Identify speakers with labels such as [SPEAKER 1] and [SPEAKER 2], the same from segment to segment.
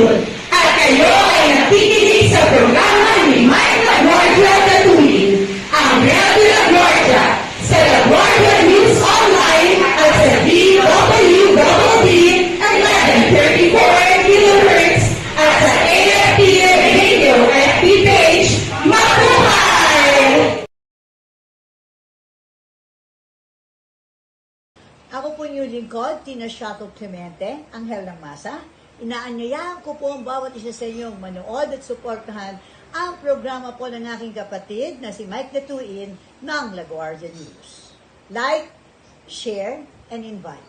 [SPEAKER 1] lungsod. At kayo ay nakikinig sa programa ni Mike La Guardia DATUIN, ang Radio La Guardia, sa La Guardia News Online at sa DWWB 1134 kHz at sa AFP Radio FB page. Mabuhay!
[SPEAKER 2] Ako po yung lingkod, Tina Shato Clemente, Anghel ng Masa. Inaanyayahan ko po ang bawat isa sa inyong manood at suportahan ang programa po ng aking kapatid na si Mike DATUIN ng La Guardia News. Like, share, and invite.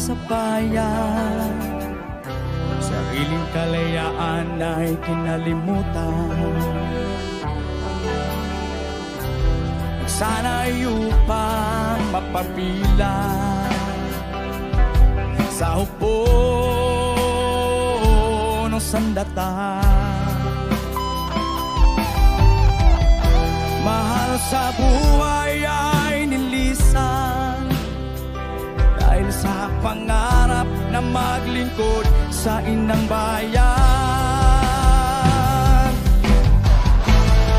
[SPEAKER 3] Sa bayan, sariling kalayaan ay kinalimutan. Sana'y upang mapapilan sa upo ng sandatan. Mahal sa buhay ay nilisan dahil sa pangarap na maglingkod sa inang bayan.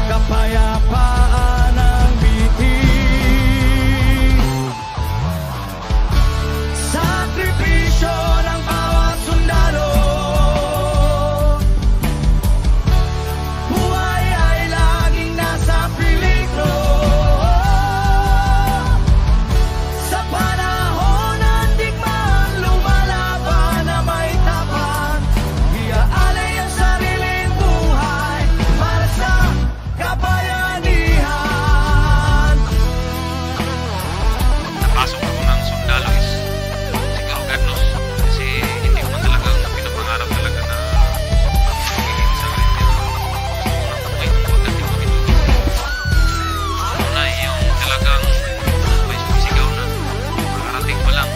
[SPEAKER 3] Kapayapaan ang bitin, sakripisyo ng bawat sundalo. Buhay ay laging nasa peligro sa panahon ng digmaan, lumalaban na may tapat. Iaalay ang sariling buhay para sa kabayanihan.
[SPEAKER 4] Napasok ako ng sundalo is sigaw Carlos kasi hindi ko man talagang pinapangarap talaga na magiging isang ranger. Gusto ko ng buhay kung pagdating ko ito. Una yung talagang may sumisigaw na makarating pa lang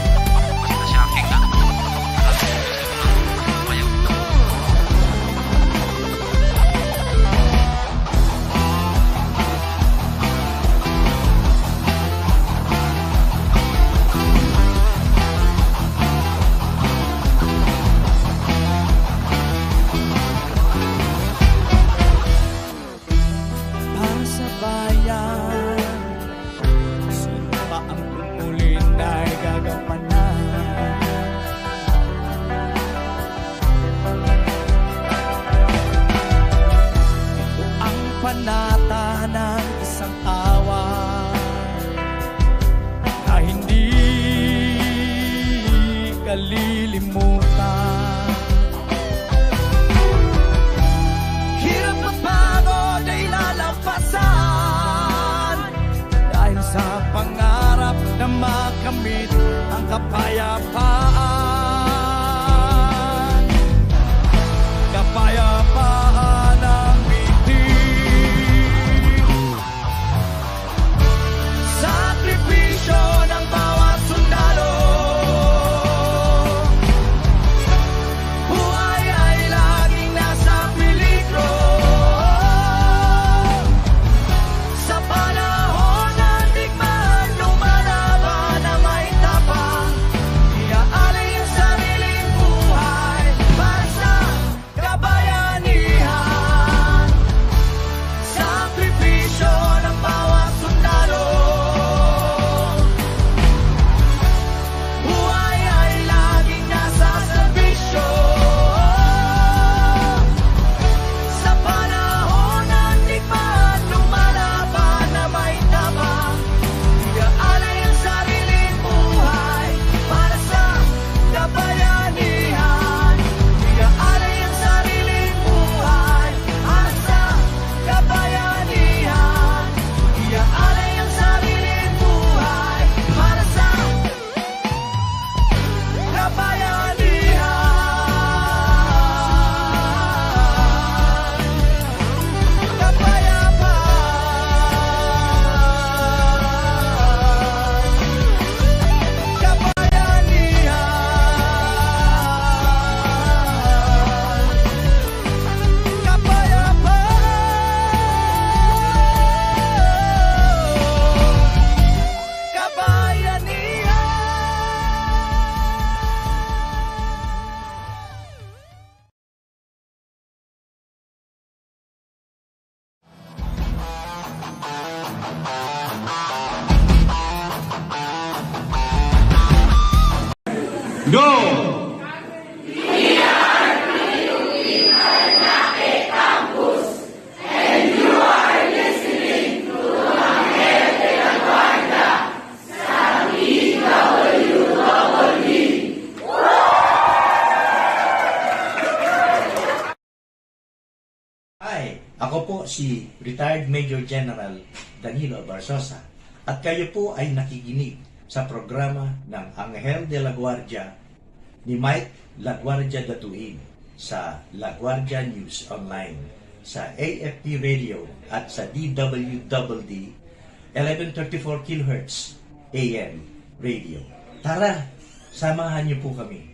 [SPEAKER 4] basta shocking na. Gusto ko nang umayaw.
[SPEAKER 3] Para sa bayan, sino pa ang pupulin ay gagampanan? Ito ang panata ng isang awa na hindi kalilimutan. Hirap at pagod ay lalampasan dahil sa pangarap na makamit ang kapayapaan. Kapayapaan ang bitin, sakripisyo ng bawat sundalo. Buhay ay laging nasa peligro sa panahon ng digmaan, lumalaban na may tapang. Iaalay
[SPEAKER 5] Go!
[SPEAKER 6] Hi, ako po si retired Major General Danilo Barsosa at kayo po ay nakikinig sa programa ng Anghel de la Guardia ni Mike La Guardia DATUIN sa La Guardia News Online, sa AFP Radio at sa DWWD 1134 kHz AM Radio. Tara, samahan niyo po kami.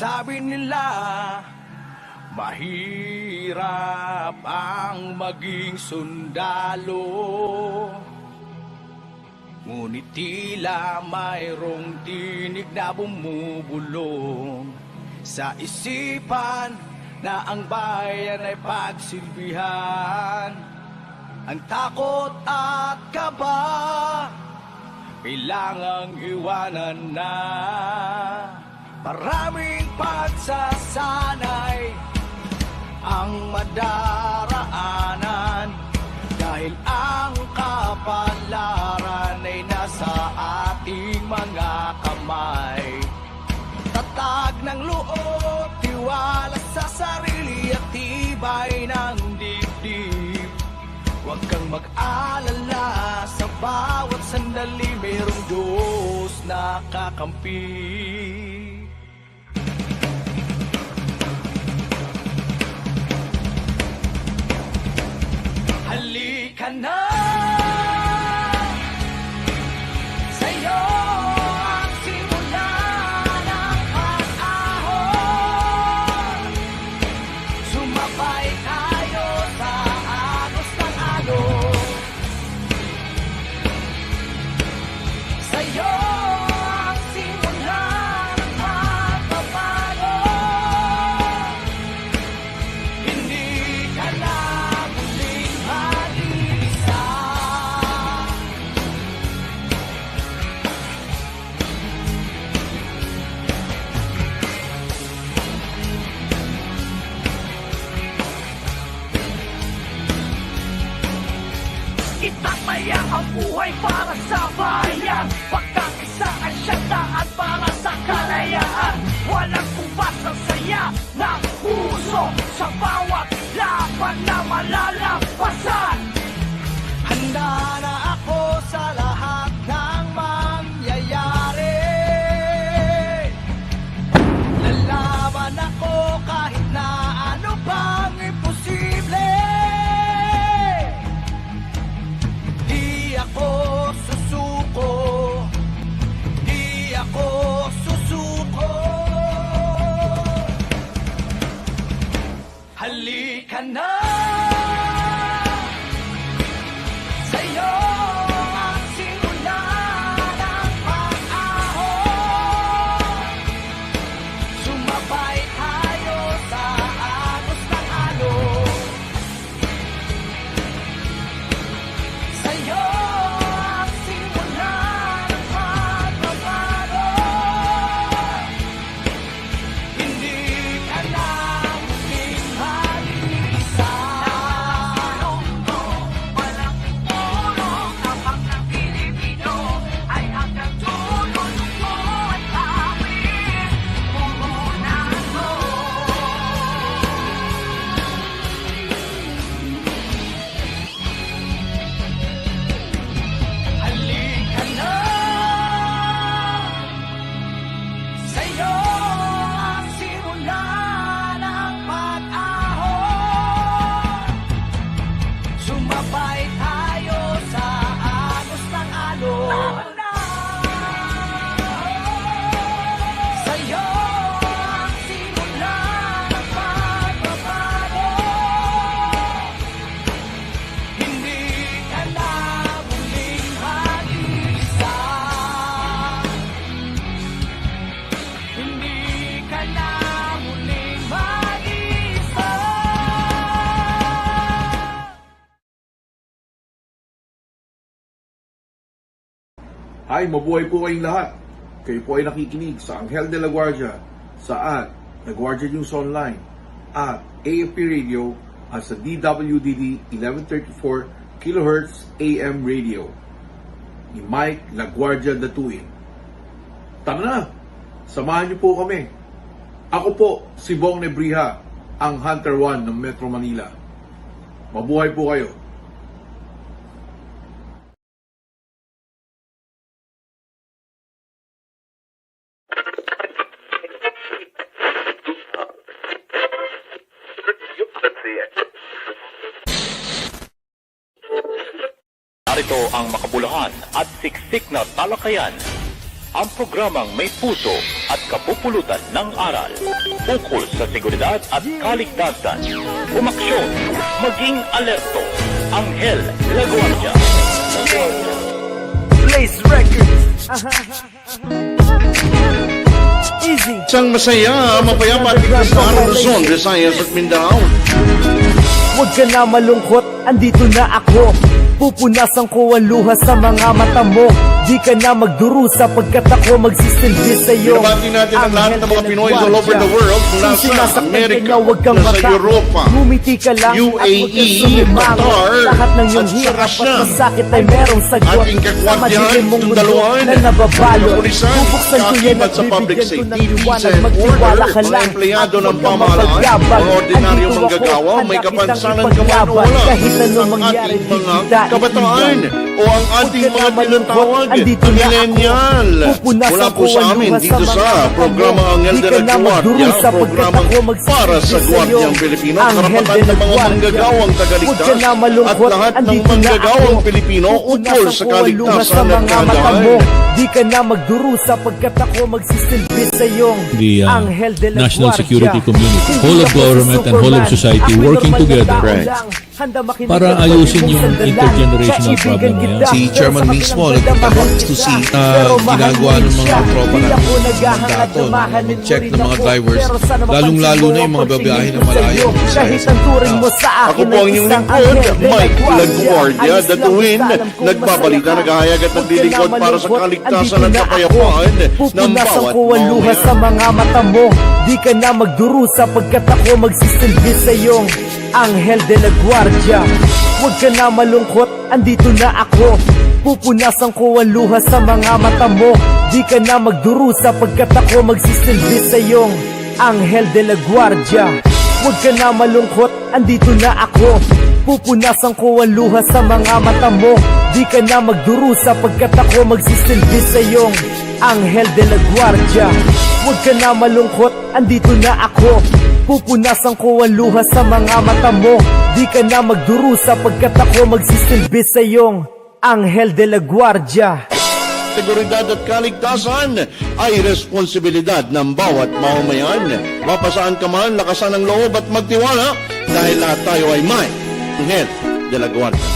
[SPEAKER 3] Sabi nila, mahirap ang maging sundalo. Ngunit tila mayroong tinig na bumubulong sa isipan na ang bayan ay pagsilbihan. Ang takot at kaba kailangang iwanan na. Maraming pagsasanay ang madaraanan dahil ang kapalaran ay nasa ating mga kamay. Tatag ng loob, tiwala sa sarili at tibay ng dibdib. Huwag kang mag-alala, sa bawat sandali mayroong Diyos na kakampi. Halika na, sa'yo ang simula ng pag-ahon. Sumabay tayo sa agos ng alon. Sa'yo ang simula ng pagbabago. Hindi ka na muling mag-iisa. Itakmaya ang buhay para sa bayan. Pagkakisa ang siyandaan para sa kalayaan. Walang kubas ng saya ng puso sa bawat laban na malalampasan. Handa na ako sa lahat ng mangyayari. Lalaban ako kahit na ano pang imposible. Di ako susuko, di ako susuko. Halika na, sa'yo ang simula ng pag-ahon. Sumabay tayo sa agos ng alon. Sa'yo ang simula ng pagbabago. Hindi ka na muling mag-iisa. Walang tutulong kapag ng Pilipino ay hanggang dulo mo at awit. Puhunan mo. Halika na, sa'yo ang simula ng pag-ahon. Sumabay tayo sa agos ng alon.
[SPEAKER 5] Hi, mabuhay po kayong lahat. Kayo po ay nakikinig sa Anghel de la Guardia, sa Guardia News Online, at AFP Radio, at sa DWDD 1134 kHz AM Radio ni Mike La Guardia DATUIN. Tara na! Samahan niyo po kami. Ako po si Bong Nebriha, ang Hunter 1 ng Metro Manila. Mabuhay po kayo.
[SPEAKER 7] Narito ang makabuluhan at siksik na talakayan. Ang programang may puso at kapupulutan ng aral. Ukol sa seguridad at kaligtasan. Umaksyon, maging alerto. Anghel de la Guardia.
[SPEAKER 3] Blaze Records. Easy.
[SPEAKER 8] Isang masaya, mapayapa at ligtas na araw Luzon, Visayas at Mindanao.
[SPEAKER 3] Huwag ka na malungkot, andito na ako. Pupunasan ko ang luha sa mga mata mo. Di ka na magdurusa pagkat ako magsisilbi sa'yo.
[SPEAKER 8] Binabati natin ang lahat ng mga Pinoy all over the world mula sa Amerika,
[SPEAKER 3] nasa
[SPEAKER 8] Europa,
[SPEAKER 3] Ngumiti ka lang
[SPEAKER 8] UAE, Qatar,
[SPEAKER 3] lahat ng iyong
[SPEAKER 8] at sa
[SPEAKER 3] hirap at
[SPEAKER 8] Russia.
[SPEAKER 3] masakit ay merong sagot.
[SPEAKER 8] Ating
[SPEAKER 3] Sa
[SPEAKER 8] kagwardiyahan,
[SPEAKER 3] madilim mong mundo
[SPEAKER 8] sundaluhan,
[SPEAKER 3] na nababalo.
[SPEAKER 8] kapulisan,
[SPEAKER 3] Bubuksan ko yan
[SPEAKER 8] kaakibat
[SPEAKER 3] at
[SPEAKER 8] sa public
[SPEAKER 3] bibigyan ko ng
[SPEAKER 8] safety,
[SPEAKER 3] liwanag.
[SPEAKER 8] peace and
[SPEAKER 3] Magtiwala
[SPEAKER 8] order,
[SPEAKER 3] ka
[SPEAKER 8] mga
[SPEAKER 3] lang
[SPEAKER 8] empleyado
[SPEAKER 3] at
[SPEAKER 8] ng
[SPEAKER 3] huwag kang
[SPEAKER 8] pamahalaan,
[SPEAKER 3] mapagkabag.
[SPEAKER 8] mga ordinaryong
[SPEAKER 3] Andito ako,
[SPEAKER 8] manggagawa, may
[SPEAKER 3] handa
[SPEAKER 8] kapansanan
[SPEAKER 3] kitang
[SPEAKER 8] ka man o
[SPEAKER 3] ipaglaban.
[SPEAKER 8] wala,
[SPEAKER 3] Kahit anong
[SPEAKER 8] ang
[SPEAKER 3] mangyari,
[SPEAKER 8] ating
[SPEAKER 3] di
[SPEAKER 8] mga
[SPEAKER 3] kita
[SPEAKER 8] kabataan
[SPEAKER 3] iiwan.
[SPEAKER 8] o ang ating
[SPEAKER 3] Huwag ka
[SPEAKER 8] mga
[SPEAKER 3] na malungkot,
[SPEAKER 8] tinatawag
[SPEAKER 3] andito
[SPEAKER 8] na
[SPEAKER 3] na ako.
[SPEAKER 8] millennial.
[SPEAKER 3] Pupunasan
[SPEAKER 8] Mula po
[SPEAKER 3] ko
[SPEAKER 8] sa
[SPEAKER 3] ang
[SPEAKER 8] amin
[SPEAKER 3] luha
[SPEAKER 8] dito
[SPEAKER 3] mga
[SPEAKER 8] sa
[SPEAKER 3] mata mo.
[SPEAKER 8] programang Anghel
[SPEAKER 3] Di
[SPEAKER 8] de
[SPEAKER 3] ka
[SPEAKER 8] la
[SPEAKER 3] na
[SPEAKER 8] Guardia,
[SPEAKER 3] magdurusa pagkat
[SPEAKER 8] programang
[SPEAKER 3] ako magsisilbi
[SPEAKER 8] para sa
[SPEAKER 3] sa'yo.
[SPEAKER 8] Guardiang Pilipino,
[SPEAKER 3] Anghel
[SPEAKER 8] karapatan
[SPEAKER 3] de la
[SPEAKER 8] ng mga
[SPEAKER 3] Guardia.
[SPEAKER 8] manggagawang
[SPEAKER 3] Huwag
[SPEAKER 8] tagaligtas
[SPEAKER 3] ka na
[SPEAKER 8] at
[SPEAKER 3] malungkot,
[SPEAKER 8] lahat ng
[SPEAKER 3] andito na
[SPEAKER 8] manggagawang
[SPEAKER 3] ako.
[SPEAKER 8] Pilipino ukol
[SPEAKER 3] Pupunasan
[SPEAKER 8] sa
[SPEAKER 3] ko ang luha sa
[SPEAKER 8] kaligtasan at
[SPEAKER 3] mga mata
[SPEAKER 8] kagandahan.
[SPEAKER 3] mo. Di ka na magdurusa pagkat ako magsisilbi sa'yo.
[SPEAKER 9] The
[SPEAKER 3] Anghel de la
[SPEAKER 9] national
[SPEAKER 3] Guardia.
[SPEAKER 9] security community,
[SPEAKER 3] Hindi
[SPEAKER 9] whole of
[SPEAKER 3] ako si
[SPEAKER 9] government and whole of
[SPEAKER 3] Superman.
[SPEAKER 9] society
[SPEAKER 3] Ako'y
[SPEAKER 9] working
[SPEAKER 3] normal na
[SPEAKER 9] together
[SPEAKER 3] tao
[SPEAKER 8] Right.
[SPEAKER 3] lang. Handa makinig
[SPEAKER 9] para
[SPEAKER 3] at
[SPEAKER 9] ayusin
[SPEAKER 3] pwede mong
[SPEAKER 9] yung
[SPEAKER 3] sandalan.
[SPEAKER 9] intergenerational
[SPEAKER 3] Kaibigan
[SPEAKER 9] problem na yan.
[SPEAKER 3] kita,
[SPEAKER 10] Si
[SPEAKER 3] pero
[SPEAKER 10] Chairman
[SPEAKER 3] sa
[SPEAKER 10] mismo
[SPEAKER 3] kabilang banda,
[SPEAKER 10] nagpunta
[SPEAKER 3] mahal
[SPEAKER 10] to see
[SPEAKER 3] kita. Pero mahal
[SPEAKER 10] ginagawa
[SPEAKER 3] mo
[SPEAKER 10] ng
[SPEAKER 3] rin
[SPEAKER 10] mga
[SPEAKER 3] siya.
[SPEAKER 10] tropa
[SPEAKER 3] Di
[SPEAKER 10] natin
[SPEAKER 3] ako
[SPEAKER 10] ng
[SPEAKER 3] naghahangad
[SPEAKER 10] dato
[SPEAKER 3] na
[SPEAKER 10] na
[SPEAKER 3] mahalin mo
[SPEAKER 10] mag-check
[SPEAKER 3] rin
[SPEAKER 10] ng mga
[SPEAKER 3] ako.
[SPEAKER 10] drivers,
[SPEAKER 3] Pero sana
[SPEAKER 10] lalong-lalo
[SPEAKER 3] mapansin
[SPEAKER 10] na yung
[SPEAKER 3] mo
[SPEAKER 10] mga
[SPEAKER 3] ang
[SPEAKER 10] babiyahe
[SPEAKER 3] pagsingil
[SPEAKER 10] na malayo.
[SPEAKER 3] ko sa'yo. Kahit ang turing mo sa
[SPEAKER 8] Ako
[SPEAKER 3] akin
[SPEAKER 8] po ang
[SPEAKER 3] ay
[SPEAKER 8] inyong
[SPEAKER 3] isang
[SPEAKER 8] lingkod,
[SPEAKER 3] Anghel de la
[SPEAKER 8] Mike La
[SPEAKER 3] Guardia.
[SPEAKER 8] Guardia,
[SPEAKER 3] Ayos lang,
[SPEAKER 8] DATUIN,
[SPEAKER 3] basta alam kong
[SPEAKER 8] nagbabalita,
[SPEAKER 3] masaya ka.
[SPEAKER 8] naghahayag at
[SPEAKER 3] Huwag ka
[SPEAKER 8] naglilingkod
[SPEAKER 3] na
[SPEAKER 8] para sa
[SPEAKER 3] malungkot,
[SPEAKER 8] kaligtasan
[SPEAKER 3] andito
[SPEAKER 8] at
[SPEAKER 3] na ako.
[SPEAKER 8] kapayapaan ng
[SPEAKER 3] Pupunasan
[SPEAKER 8] bawat
[SPEAKER 3] ko ang luha sa
[SPEAKER 8] mamamayan.
[SPEAKER 3] mga mata mo. Di ka na magdurusa pagkat ako magsisilbi sa'yo. Anghel de la Guardia. Huwag ka na malungkot, andito na ako. Pupunasan ko ang luha sa mga mata mo. Di ka na magdurusa pagkat ako magsisilbi sa'yo. Anghel de la Guardia. Huwag ka na malungkot, andito na ako. Pupunasan ko ang luha sa mga mata mo. Di ka na magdurusa pagkat ako magsisilbi sa'yo. Anghel de la Guardia. Huwag ka na malungkot, andito na ako. Pupunasan ko ang luha sa mga mata mo. Di ka na magdurusa pagkat ako magsisilbi sa'yo. Anghel de la Guardia.
[SPEAKER 8] Seguridad at kaligtasan ay responsibilidad ng bawat mamamayan. Mapasaan ka man, lakasan ang loob at magtiwala dahil lahat tayo ay may Anghel de la Guardia.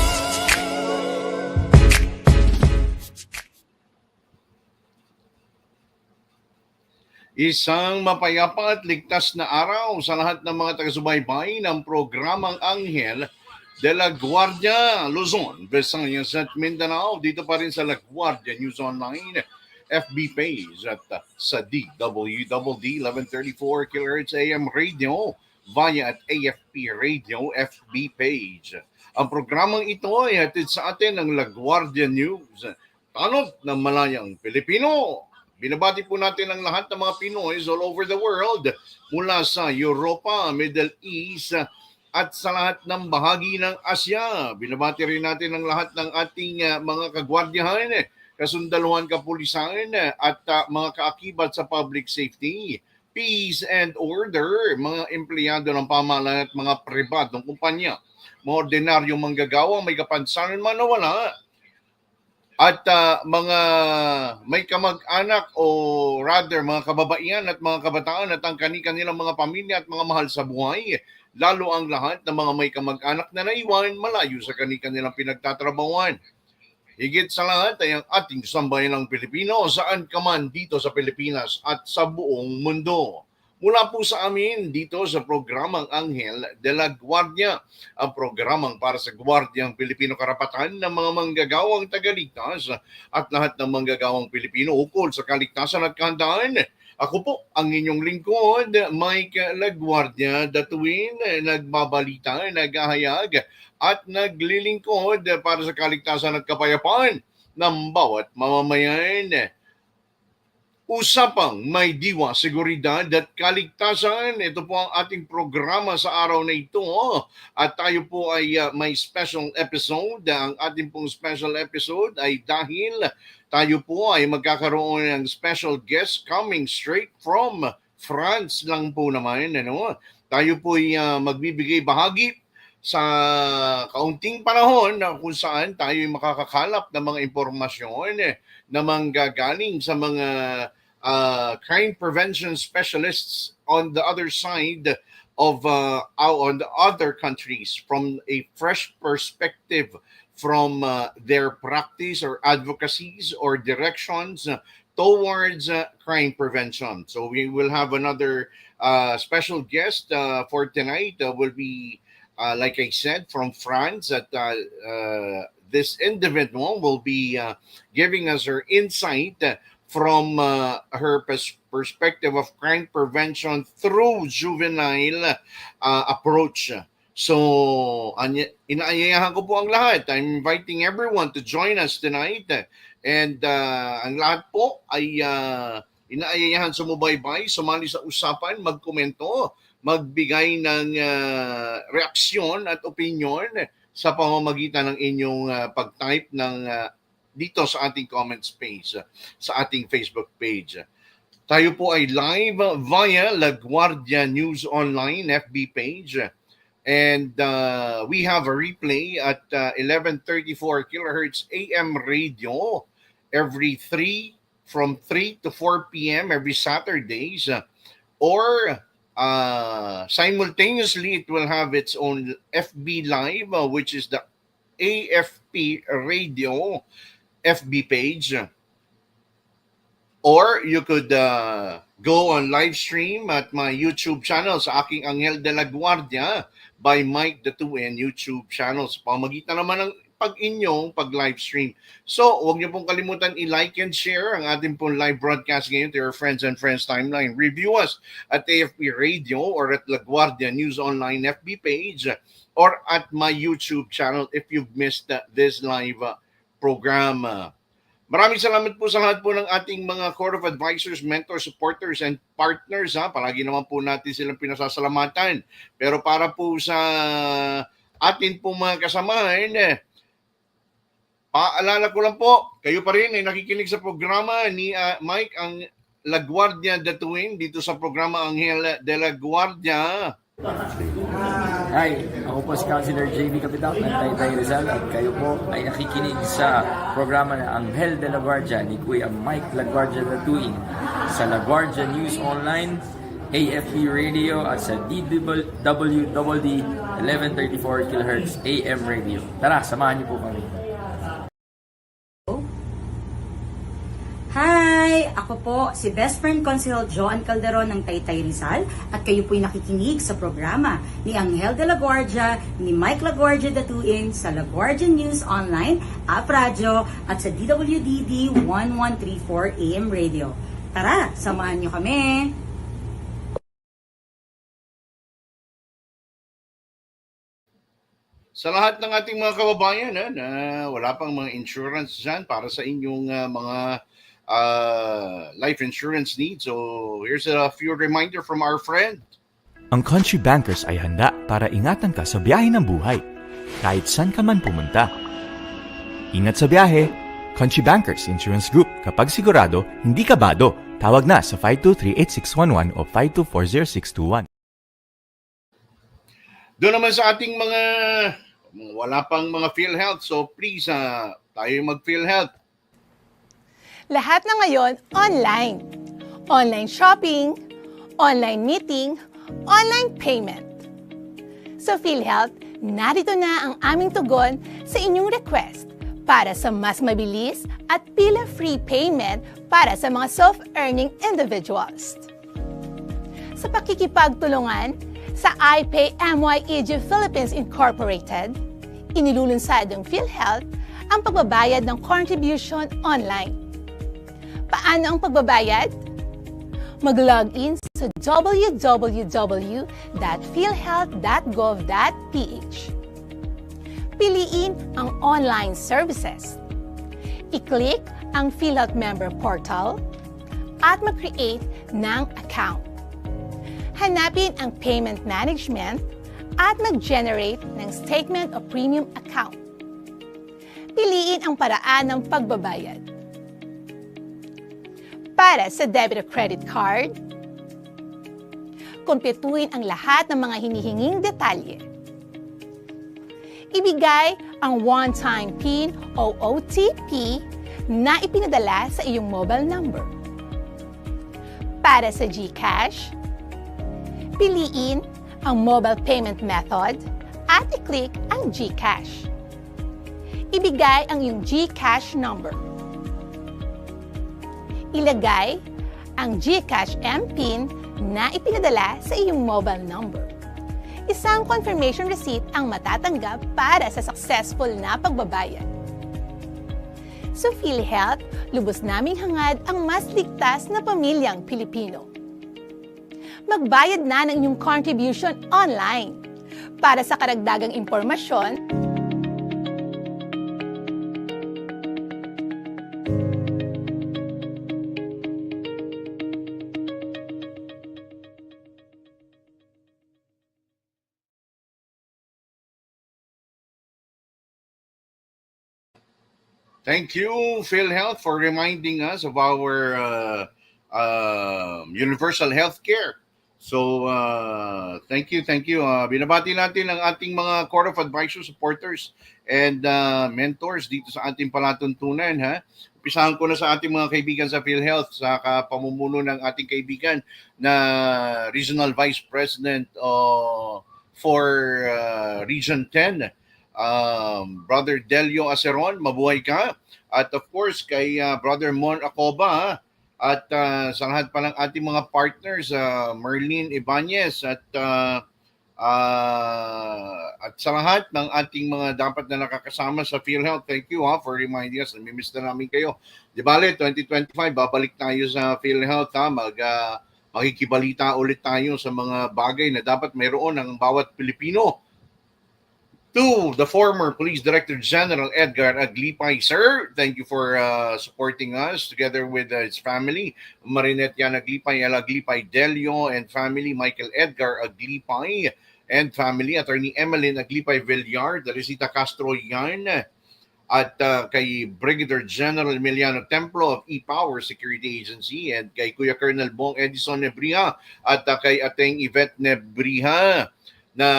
[SPEAKER 11] Isang mapayapa at ligtas na araw sa lahat ng mga taga-subaybay ng programang Anghel de la Guardia, Luzon, Visayas at Mindanao. Dito pa rin sa La Guardia News Online, FB page at sa DWD 1134 kHz AM Radio via at AFP Radio FB page. Ang programang ito ay hatid sa atin ng La Guardia News, tanod ng malayang Pilipino. Binabati po natin ang lahat ng mga Pinoy all over the world mula sa Europa, Middle East at sa lahat ng bahagi ng Asya. Binabati rin natin ang lahat ng ating mga kagwardyahan, kasundaluhan, kapulisan at mga kaakibat sa public safety, peace and order, mga empleyado ng pamahalaan at mga pribadong kumpanya, mga ordinaryong manggagawa, may kapansanan man o wala, at mga may kamag-anak o rather mga kababaihan at mga kabataan at ang kanilang mga pamilya at mga mahal sa buhay, lalo ang lahat ng mga may kamag-anak na naiwan malayo sa kanilang pinagtatrabahuan. Higit sa lahat ay ang ating sambayanang Pilipino saan ka man dito sa Pilipinas at sa buong mundo. mula po sa amin dito sa programang Anghel de la Guardia, ang programang para sa Guardiang Pilipino Karapatan ng mga manggagawang tagaligtas at lahat ng manggagawang Pilipino ukol sa kaligtasan at kahandaan. Ako po ang inyong lingkod, Mike Laguardia, DATUIN, nagbabalita, naghahayag at naglilingkod para sa kaligtasan at kapayapaan ng bawat mamamayan. Usapang may diwa, seguridad at kaligtasan. Ito po ang ating programa sa araw na ito. At tayo po ay may special episode. Ang ating pong special episode ay dahil tayo po ay magkakaroon ng special guest coming straight from France lang po naman. Tayo po ay magbibigay bahagi sa kaunting panahon na kung saan tayo ay makakakalap ng mga impormasyon na manggagaling sa mga crime prevention specialists on the other side of on the other countries from a fresh perspective from their practice or advocacies or directions towards crime prevention. So we will have another special guest for tonight. Will be, like I said, from France. That this individual will be giving us her insight from her perspective of crime prevention through juvenile approach. So, inaayahan ko po ang lahat. I'm inviting everyone to join us tonight. And ang lahat po ay inaayahan sumubaybay, sumali sa usapan, magkomento, magbigay ng reaksyon at opinion sa pamamagitan ng inyong pag-type ng dito sa ating comment space, sa ating Facebook page. Tayo po ay live via LaGuardia News Online FB page. And we have a replay at 1134 kilohertz AM radio from 3 to 4 p.m. every Saturdays. Or simultaneously, it will have its own FB Live, which is the AFP Radio FB page, or you could go on live stream at my YouTube channel sa aking Anghel de la Guardia by Mike DATUIN YouTube channel sa pamagitan naman ng inyong pag-live stream. So, huwag niyo pong kalimutan i-like and share ang ating pong live broadcast ngayon to your friends and friends timeline. Review us at AFP Radio or at LaGuardia News Online FB page or at my YouTube channel if you've missed this live program. Maraming salamat po sa lahat po ng ating mga Court of Advisors, mentors, supporters, and partners. Palagi naman po natin silang pinasasalamatan. Pero para po sa atin po mga kasamahan, paalala ko lang po, kayo pa rin ay nakikinig sa programa ni Mike ang LaGuardia DATUIN dito sa programa Anghel de la Guardia.
[SPEAKER 9] Hi, ako po si Councilor JB Kapitak ng Taytay Rizal at kayo po ay nakikinig sa programa na Anghel de la Guardia ni Kuya Mike LaGuardia DATUIN sa LaGuardia News Online, AFP Radio at sa DWWD 1134 kHz AM Radio. Tara, samahan niyo po kami.
[SPEAKER 10] Hi! Ako po si Best Friend Consul Joan Calderon ng Taytay Rizal at kayo po'y nakikinig sa programa ni Anghel de la Guardia, ni Mike LaGuardia DATUIN sa LaGuardia News Online, App Radio at sa DWDD 1134 AM Radio. Tara, samahan niyo kami!
[SPEAKER 11] Sa lahat ng ating mga kababayan na wala pang mga insurance dyan para sa inyong mga life insurance needs. So here's a few reminder from our friend.
[SPEAKER 12] Ang Country Bankers ay handa para ingatan ka sa biyahe ng buhay, kahit saan ka man pumunta. Ingat sa biyahe, Country Bankers Insurance Group. Kapag sigurado, hindi ka bado. Tawag na sa 523-8611 o 524-0621.
[SPEAKER 11] Doon naman sa ating mga wala pang mga PhilHealth, so please tayo mag-PhilHealth.
[SPEAKER 13] Lahat na ngayon online. Online shopping, online meeting, online payment. Sa PhilHealth, narito na ang aming tugon sa inyong request para sa mas mabilis at pila-free payment para sa mga self-earning individuals. Sa pakikipagtulungan sa iPay MYEG Philippines Incorporated, inilulunsad ng PhilHealth ang pagbabayad ng contribution online. Paano ang pagbabayad? Mag-login sa www.philhealth.gov.ph. Piliin ang online services. I-click ang PhilHealth Member Portal at mag-create ng account. Hanapin ang Payment Management at mag-generate ng Statement of Premium Account. Piliin ang paraan ng pagbabayad. Para sa debit o credit card, kumpletuhin ang lahat ng mga hinihinging detalye. Ibigay ang one-time PIN o OTP na ipinadala sa iyong mobile number. Para sa GCash, piliin ang mobile payment method at i-click ang GCash. Ibigay ang iyong GCash number. Ilagay ang GCash MPIN na ipinadala sa iyong mobile number. Isang confirmation receipt ang matatanggap para sa successful na pagbabayad. Sa PhilHealth, lubos naming hangad ang mas ligtas na pamilyang Pilipino. Magbayad na ng inyong contribution online. Para sa karagdagang impormasyon,
[SPEAKER 11] Thank you, PhilHealth, for reminding us of our universal health care. So, thank you. Binabati natin ang ating mga Court of Advisors, supporters, and mentors dito sa ating palatuntunan. Umpisahan ko na sa ating mga kaibigan sa PhilHealth sa pamumuno ng ating kaibigan na Regional Vice President for Region 10, Brother Delio Aceron, mabuhay ka. At of course, kay Brother Mon Acoba, at sa lahat pa ng ating mga partners, Merlin Ibanez, at sa lahat ng ating mga dapat na nakakasama sa PhilHealth, thank you for reminding us. Namimiss na namin kayo. Di bale, 2025, babalik tayo sa PhilHealth. Makikibalita ulit tayo sa mga bagay na dapat mayroon ng bawat Pilipino. To the former Police Director General Edgar Aglipay, sir, thank you for supporting us together with his family, Marinette Yan Aglipay, El Aglipay Delio and family, Michael Edgar Aglipay and family, Attorney Emeline Aglipay Villar, Darisita Castro Yan, at kay Brigadier General Emiliano Templo of E-Power Security Agency, and kay Kuya Colonel Bong Edison Nebriha, at kay Ateng Yvette Nebriha na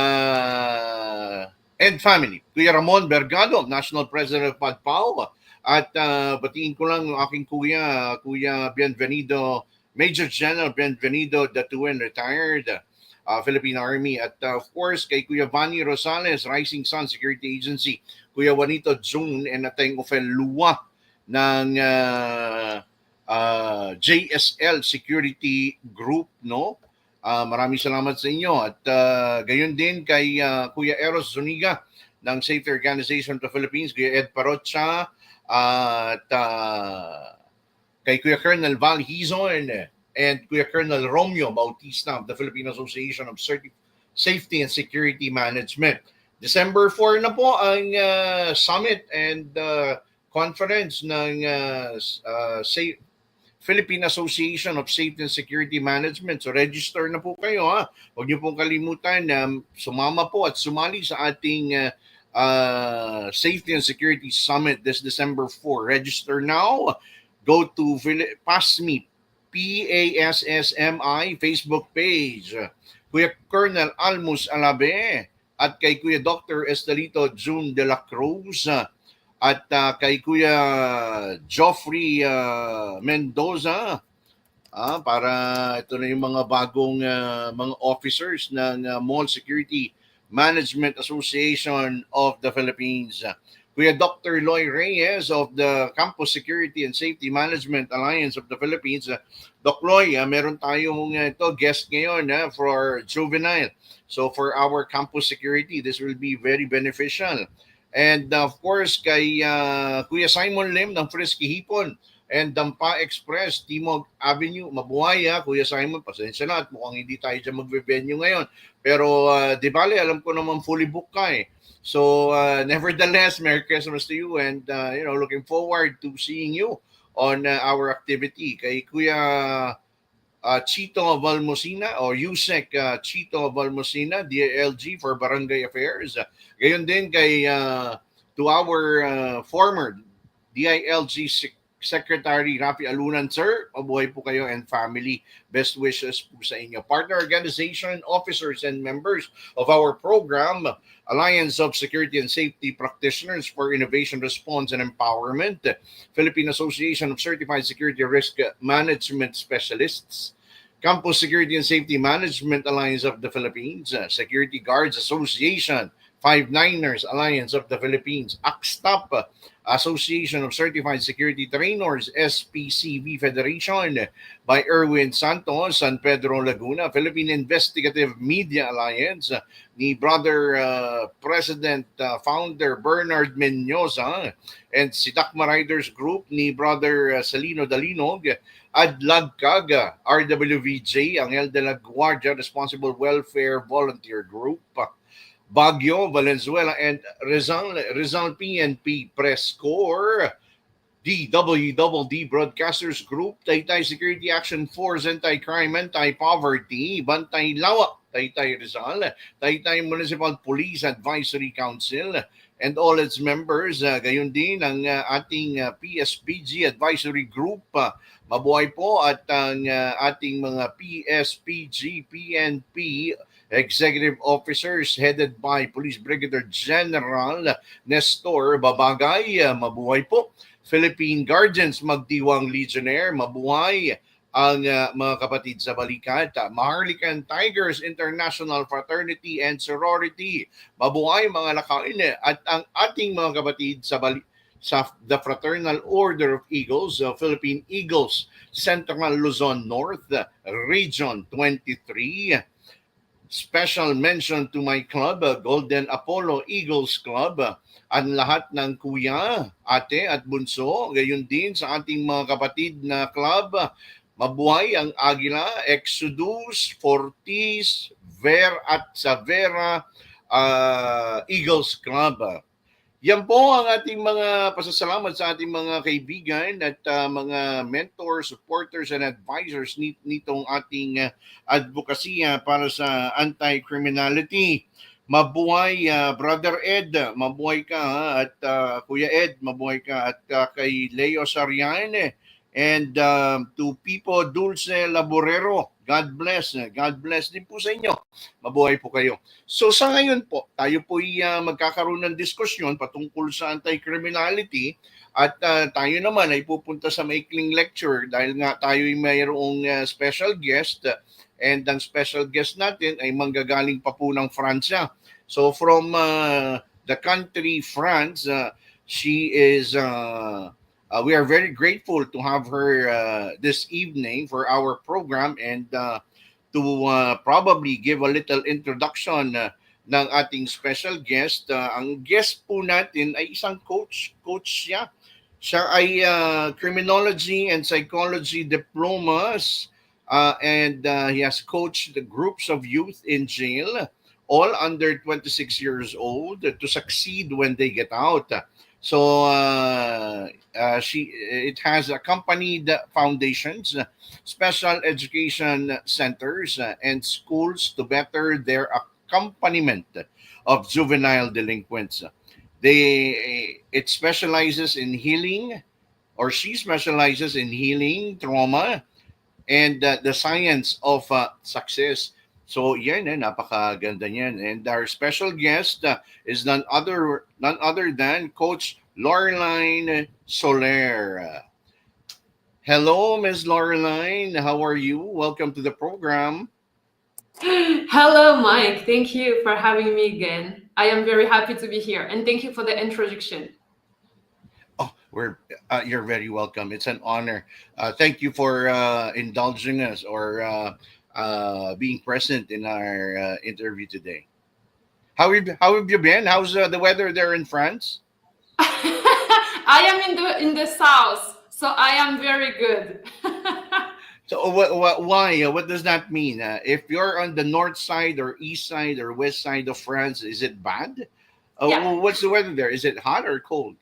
[SPEAKER 11] and family. Kuya Ramon Bergado, National President of PADPAO. At batiin ko lang ang aking Kuya Bienvenido, Major General Bienvenido DATUIN, retired Philippine Army. At of course, kay Kuya Vanny Rosales, Rising Sun Security Agency. Kuya Juanito June and Ateng Ofel Lua ng JSL Security Group, no? Maraming salamat sa inyo. At gayon din kay Kuya Eros Zuniga ng Safety Organization of the Philippines, Kuya Ed Parocha, at kay Kuya Colonel Val Hizon and Kuya Colonel Romeo Bautista of the Philippine Association of Safety and Security Management. December 4 na po ang summit and conference ng Philippine Association of Safety and Security Management. So register na po kayo. Huwag niyo pong kalimutan na sumama po at sumali sa ating Safety and Security Summit this December 4. Register now. Go to PASSMI, PASSMI Facebook page. Kuya Colonel Almus Alabe at kay Kuya Dr. Estelito June de la Cruz, at kay Kuya Joffrey Mendoza, para ito na yung mga bagong mga officers ng Mall Security Management Association of the Philippines. Kuya Dr. Loy Reyes of the Campus Security and Safety Management Alliance of the Philippines. Doc Loy, meron tayong guest ngayon for juvenile. So for our campus security, this will be very beneficial. And of course, kay Kuya Simon Lim ng Frisky Hipon and Dampa Express, Timog Avenue, mabuhay Kuya Simon, pasensya na at mukhang hindi tayo dyan magbe-venue ngayon. Pero di bale, alam ko naman fully booked ka So nevertheless, Merry Christmas to you and looking forward to seeing you on our activity. Kay Kuya Chito Valmosina or USEC Chito Valmosina, DILG for Barangay Affairs. Gayon din kay to our former DILG Secretary Rafi Alunan, sir. Mabuhay po kayo and family. Best wishes po sa inyo. Partner organization, officers and members of our program, Alliance of Security and Safety Practitioners for Innovation Response and Empowerment, Philippine Association of Certified Security Risk Management Specialists, Campus Security and Safety Management Alliance of the Philippines, Security Guards Association, Five Niners Alliance of the Philippines, ACSTAP, Association of Certified Security Trainers, SPCV Federation by Erwin Santos, San Pedro, Laguna, Philippine Investigative Media Alliance, ni Brother President Founder Bernard Menyoza, and si Takma Riders Group ni Brother Salino Dalinog, Adlagkag, RWVJ, Anghel de la Guardia Responsible Welfare Volunteer Group, Baguio, Valenzuela, and Rizal PNP Press Corps, DWDD Broadcasters Group, Taytay Security Action Force, Anti-Crime, Anti-Poverty, Bantay Lawak, Taytay Rizal, Taytay Municipal Police Advisory Council, and all its members. Gayon din ang ating PSPG Advisory Group. Mabuhay po at ang ating mga PSPG, PNP Executive Officers headed by Police Brigadier General Nestor Babagay. Mabuhay po. Philippine Guardians Magdiwang Legionnaire. Mabuhay ang mga kapatid sa balikat. Maharlikan Tigers International Fraternity and Sorority. Mabuhay mga lakain at ang ating mga kapatid sa the Fraternal Order of Eagles, Philippine Eagles, Central Luzon North, Region 23. Special mention to my club, Golden Apollo Eagles Club, ang lahat ng kuya, ate at bunso, gayon din sa ating mga kapatid na club. Mabuhay ang Agila, Exodus, Fortis, at Vera Eagles Club. Yan po ang ating mga pasasalamat sa ating mga kaibigan at mga mentors, supporters, and advisors nitong ating advokasya para sa anti-criminality. Mabuhay Brother Ed, mabuhay ka at Kuya Ed, mabuhay ka at kay Leo Sarian and to Pipo Dulce Laborero. God bless. God bless din po sa inyo. Mabuhay po kayo. So sa ngayon po, tayo po magkakaroon ng diskusyon patungkol sa anti-criminality at tayo naman ay pupunta sa maikling lecture dahil nga tayo ay mayroong special guest and ang special guest natin ay manggagaling pa po ng Fransya. So from the country France, she is... we are very grateful to have her this evening for our program and to probably give a little introduction ng ating special guest. Ang guest po natin ay isang coach. Coach siya. Siya ay criminology and psychology diplomas and he has coached the groups of youth in jail, all under 26 years old, to succeed when they get out. So it has accompanied foundations, special education centers, and schools to better their accompaniment of juvenile delinquents. It specializes in healing, or she specializes in healing trauma and the science of success. So yan, napakaganda niyan. And our special guest is none other than Coach Laureline Soler. Hello, Ms. Laureline. How are you? Welcome to the program.
[SPEAKER 14] Hello, Mike. Thank you for having me again. I am very happy to be here, and thank you for the introduction.
[SPEAKER 11] We're You're very welcome. It's an honor. Thank you for indulging us or being present in our interview today. How have you been? How's the weather there in France?
[SPEAKER 14] I am in the south, so I am very good.
[SPEAKER 11] So why? What does that mean? If you're on the north side or east side or west side of France, is it bad?
[SPEAKER 14] Yeah,
[SPEAKER 11] What's the weather there? Is it hot or cold?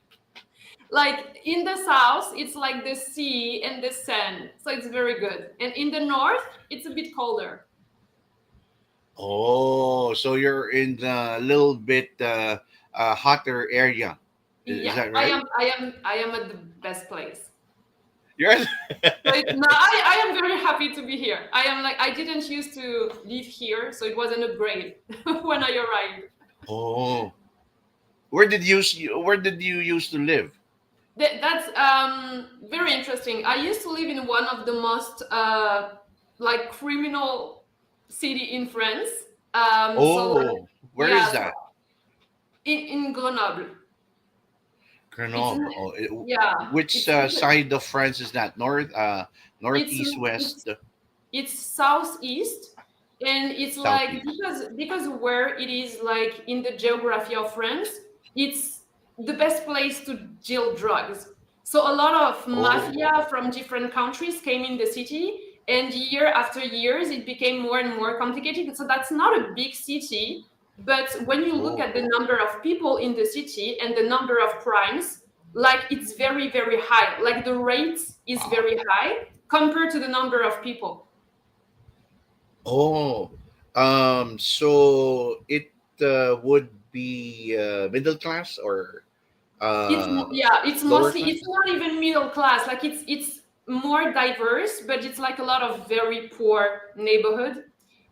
[SPEAKER 14] like in the south, it's like the sea and the sand, so it's very good. And in the north, it's a bit colder.
[SPEAKER 11] Oh, so you're in the little bit hotter area. Is
[SPEAKER 14] Yeah,
[SPEAKER 11] that right?
[SPEAKER 14] I am at the best place.
[SPEAKER 11] You're
[SPEAKER 14] No, I am very happy to be here. I am like I didn't used to live here, so it was an upgrade when I arrived.
[SPEAKER 11] Oh, where did you used to live?
[SPEAKER 14] That's very interesting. I used to live in one of the most like criminal city in France. So like,
[SPEAKER 11] Oh, where is
[SPEAKER 14] yeah, so
[SPEAKER 11] that?
[SPEAKER 14] in Grenoble. It's
[SPEAKER 11] Grenoble.
[SPEAKER 14] yeah,
[SPEAKER 11] Which side of France is that?
[SPEAKER 14] it's
[SPEAKER 11] Northeast, west,
[SPEAKER 14] it's southeast, and it's like
[SPEAKER 11] southeast.
[SPEAKER 14] because where it is like in the geography of France, it's the best place to deal drugs. So a lot of
[SPEAKER 11] Oh,
[SPEAKER 14] mafia from different countries came in the city, and year after years it became more and more complicated. So that's not a big city, but when you look
[SPEAKER 11] oh,
[SPEAKER 14] at the number of people in the city and the number of crimes, like it's very very high, like the rate is
[SPEAKER 11] wow.
[SPEAKER 14] very high compared to the number of people.
[SPEAKER 11] Oh, so it would be middle class or uh,
[SPEAKER 14] Yeah, it's
[SPEAKER 11] lower
[SPEAKER 14] mostly,
[SPEAKER 11] class?
[SPEAKER 14] it's not even middle class, like it's more diverse, but it's like a lot of very poor neighborhood,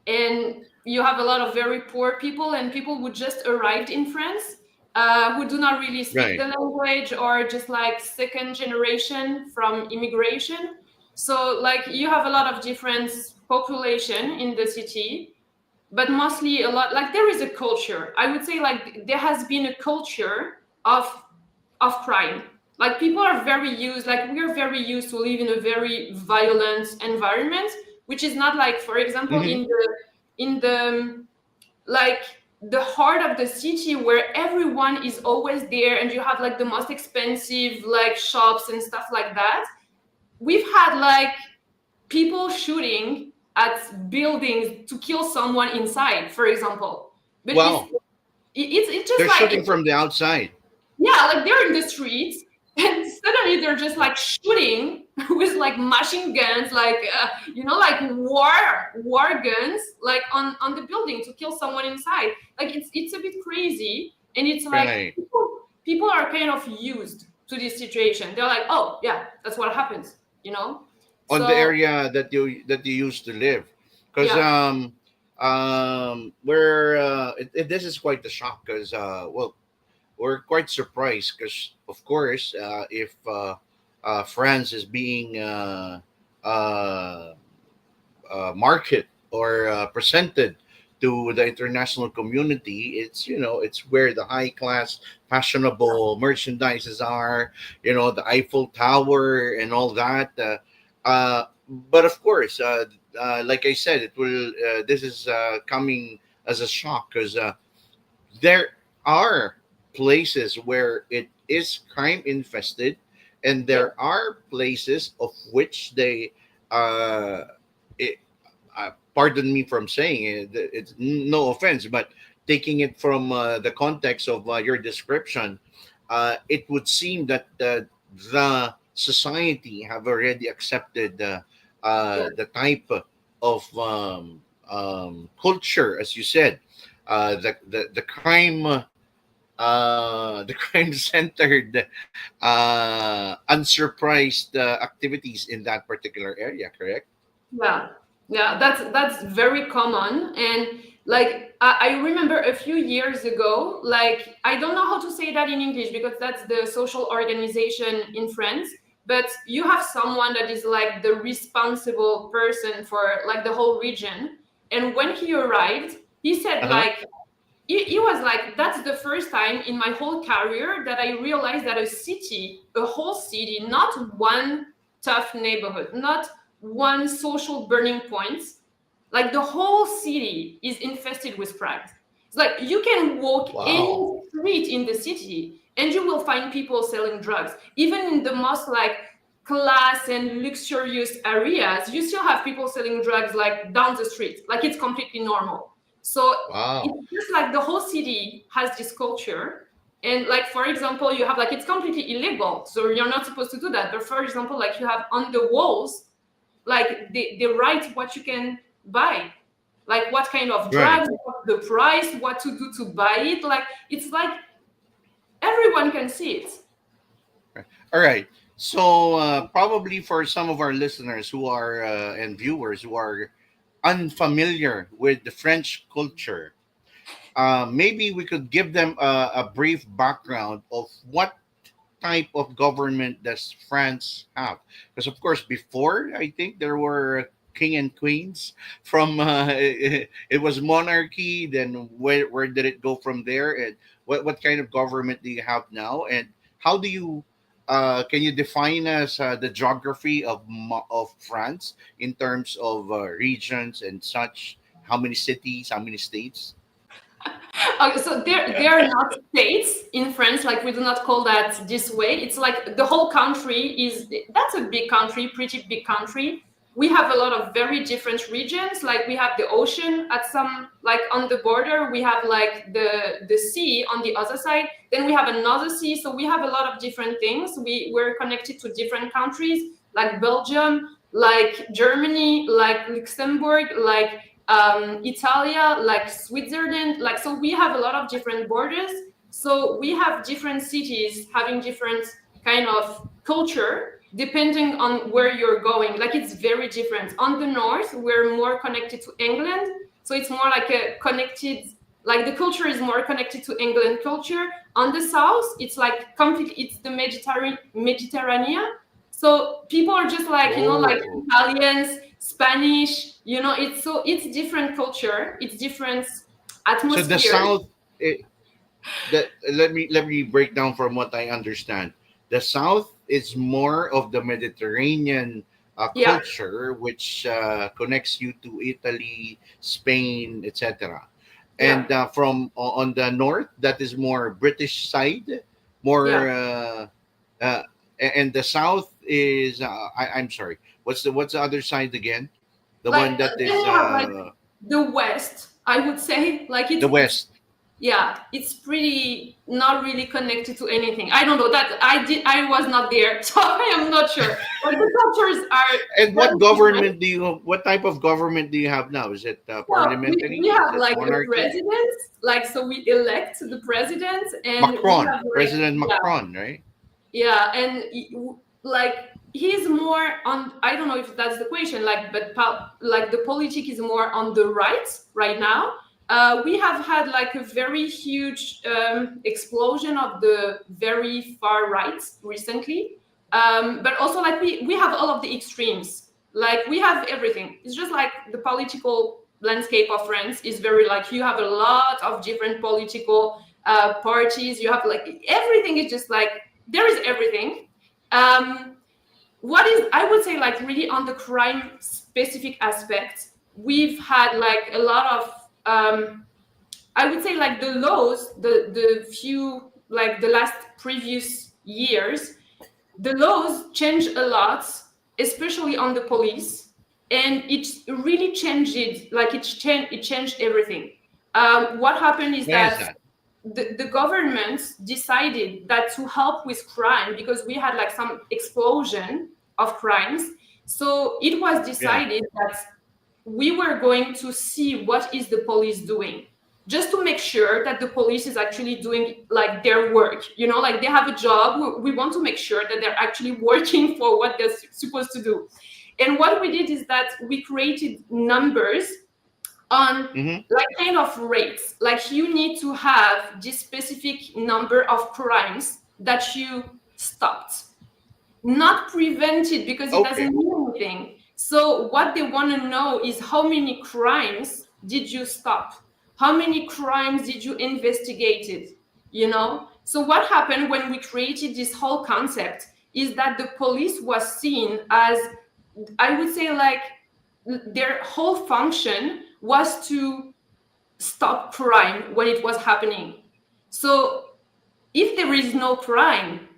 [SPEAKER 14] and you have a lot of very poor people and people who just arrived in France, who do not really speak
[SPEAKER 11] Right.
[SPEAKER 14] the language or just like second generation from immigration. So like you have a lot of different population in the city, but mostly a lot like there is a culture. I would say like there has been a culture of crime. Like people are very used, like we're very used to live in a very violent environment, which is not like, for example,
[SPEAKER 11] Hmm.
[SPEAKER 14] in the like the heart of the city where everyone is always there and you have like the most expensive like shops and stuff like that. We've had like people shooting at buildings to kill someone inside, for example. But
[SPEAKER 11] Wow,
[SPEAKER 14] it's just
[SPEAKER 11] they're
[SPEAKER 14] like
[SPEAKER 11] shooting from the outside.
[SPEAKER 14] yeah, like they're in the streets and suddenly they're just like shooting with like machine guns, like like war guns, like on the building to kill someone inside. Like it's a bit crazy, and it's like
[SPEAKER 11] Right.
[SPEAKER 14] people are kind of used to this situation. They're like, oh yeah, that's what happens,
[SPEAKER 11] On the
[SPEAKER 14] so
[SPEAKER 11] area that you used to live, because
[SPEAKER 14] yeah.
[SPEAKER 11] we're this is quite a shock because well, we're quite surprised because of course if France is being uh, market or presented to the international community, it's it's where the high class fashionable merchandises are, the Eiffel Tower and all that, but of course like I said, it will this is coming as a shock because there are places where it is crime infested, and
[SPEAKER 14] Yeah.
[SPEAKER 11] there are places of which they uh, it, pardon me from saying it, it's no offense, but taking it from the context of your description, it would seem that the society have already accepted
[SPEAKER 14] Yeah.
[SPEAKER 11] the type of culture, as you said, the crime, the crime centered, unsurprised activities in that particular area. Correct?
[SPEAKER 14] Yeah, yeah, that's very common. And like I remember a few years ago, like I don't know how to say that in English because that's the social organization in France, but you have someone that is like the responsible person for like the whole region. And when he arrived, he said
[SPEAKER 11] Uh huh.
[SPEAKER 14] like it was like, that's the first time in my whole career that I realized that a whole city, not one tough neighborhood, not one social burning point, like the whole city is infested with crime. It's like you can walk any street in the city and you will find people selling drugs. Even in the most like class and luxurious areas, you still have people selling drugs like down the street. Like it's completely normal. So it's just like the whole city has this culture. And like, for example, you have like, it's completely illegal. So you're not supposed to do that. But for example, like you have on the walls, like they write what you can buy, like what kind of drugs, what the price, what to do to buy it. Like, it's like everyone can see it.
[SPEAKER 11] All right. So probably for some of our listeners who are and viewers who are unfamiliar with the French culture, maybe we could give them a brief background of what type of government does France have? Because of course, before I think there were king and queens from it was monarchy. Then where did it go from there? And what kind of government do you have now? And how do you can you define us the geography of France in terms of regions and such? How many cities? How many states?
[SPEAKER 14] Okay, so there are not states in France. Like we do not call that this way. It's like the whole country that's a big country, pretty big country. We have a lot of very different regions. Like we have the ocean at some, like on the border. We have like the sea on the other side. Then we have another sea. So we have a lot of different things. We're connected to different countries, like Belgium, like Germany, like Luxembourg, like Italia, like Switzerland, like, so we have a lot of different borders. So we have different cities having different kind of culture depending on where you're going. Like it's very different. On the north, we're more connected to England. So it's more like a connected, like the culture is more connected to England culture. On the south, it's like completely, it's the Mediterranean. So people are just like, you know, like Italians, Spanish, you know, it's different culture, it's different atmosphere.
[SPEAKER 11] So the south, let me break down from what I understand. The south is more of the Mediterranean culture, which connects you to Italy, Spain, etc. And from on the north, that is more British side, more and the south is I'm sorry, what's the other side again? The
[SPEAKER 14] like,
[SPEAKER 11] one that is
[SPEAKER 14] like the west, I would say. Like it's
[SPEAKER 11] the west.
[SPEAKER 14] Yeah, it's pretty not really connected to anything. I don't know that I was not there, so I am not sure. But the cultures are.
[SPEAKER 11] And what government do you? What type of government do you have now? Is it parliamentary?
[SPEAKER 14] We have like
[SPEAKER 11] monarchy?
[SPEAKER 14] the president, like so we elect the president and
[SPEAKER 11] Macron,
[SPEAKER 14] have, like,
[SPEAKER 11] President Macron, right?
[SPEAKER 14] Yeah, and like he's more on. I don't know if that's the question. Like, but like the politic is more on the right now. We have had like a very huge explosion of the very far right recently, but also like we have all of the extremes. Like we have everything. It's just like the political landscape of France is very like you have a lot of different political parties. You have like everything is just like there is everything. What is I would say like really on the crime specific aspect, we've had like a lot of I would say like the laws, the few like the last previous years, the laws changed a lot, especially on the police, and it really changed it. Like it changed everything. What happened is that the government decided that to help with crime, because we had like some explosion of crimes, so it was decided that we were going to see what is the police doing, just to make sure that the police is actually doing like their work, you know, like they have a job. We want to make sure that they're actually working for what they're supposed to do. And what we did is that we created numbers on like kind of rates, like you need to have this specific number of crimes that you stopped, not prevented, because it doesn't mean anything. So what they want to know is how many crimes did you stop? How many crimes did you investigate? You know? So what happened when we created this whole concept is that the police was seen as, I would say, like, their whole function was to stop crime when it was happening. So if there is no crime,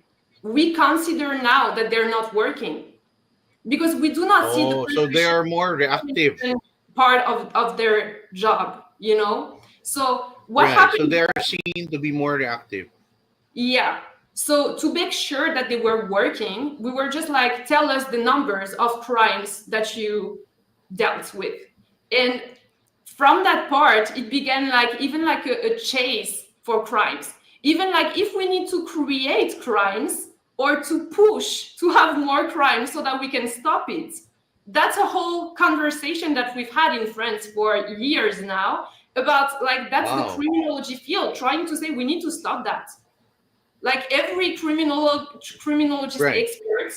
[SPEAKER 14] we consider now that they're not working, because we do not see the
[SPEAKER 11] So they are more reactive.
[SPEAKER 14] part of their job, you know? So what
[SPEAKER 11] Right. So
[SPEAKER 14] happened?
[SPEAKER 11] they are seen to be more reactive.
[SPEAKER 14] Yeah. So to make sure that they were working, we were just like, tell us the numbers of crimes that you dealt with. And from that part, it began like even like a chase for crimes. Even like if we need to create crimes or to push to have more crimes so that we can stop it. That's a whole conversation that we've had in France for years now about, like, that's the criminology field trying to say we need to stop that. Like every criminologist expert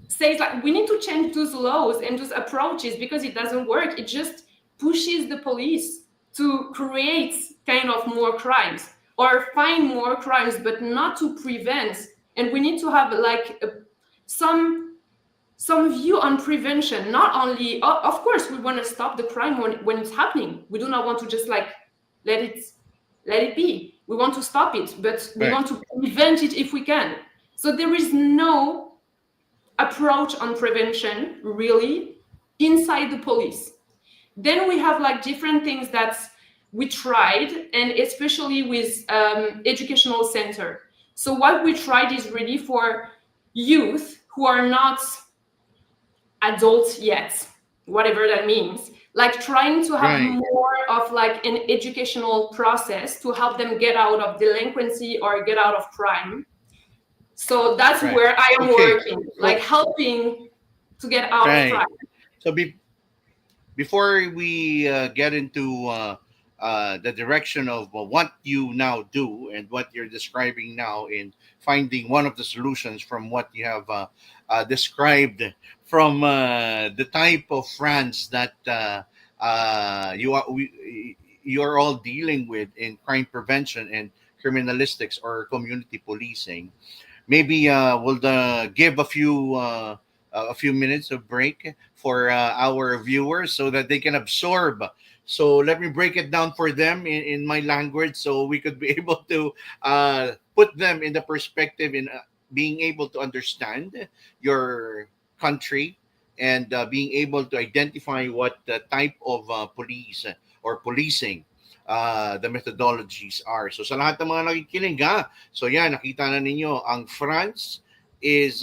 [SPEAKER 14] says, like, we need to change those laws and those approaches because it doesn't work. It just pushes the police to create kind of more crimes or find more crimes, but not to prevent. And we need to have like some view on prevention. Not only, of course, we want to stop the crime when it's happening. We do not want to just like let it be. We want to stop it, but we want to prevent it if we can. So there is no approach on prevention really inside the police. Then we have like different things that we tried, and especially with educational center. So what we tried is really for youth who are not adults yet, whatever that means, like trying to have more of like an educational process to help them get out of delinquency or get out of crime. So that's where I am working, like helping to get out of crime.
[SPEAKER 11] So before we get into the direction of what you now do and what you're describing now in finding one of the solutions from what you have described from the type of France that you're all dealing with in crime prevention and criminalistics or community policing, maybe we'll give a few minutes of break for our viewers so that they can absorb. So let me break it down for them in my language so we could be able to put them in the perspective in being able to understand your country and being able to identify what the type of police or policing the methodologies are. So sa lahat ng mga nakikinig, so yan, nakita na ninyo, ang France is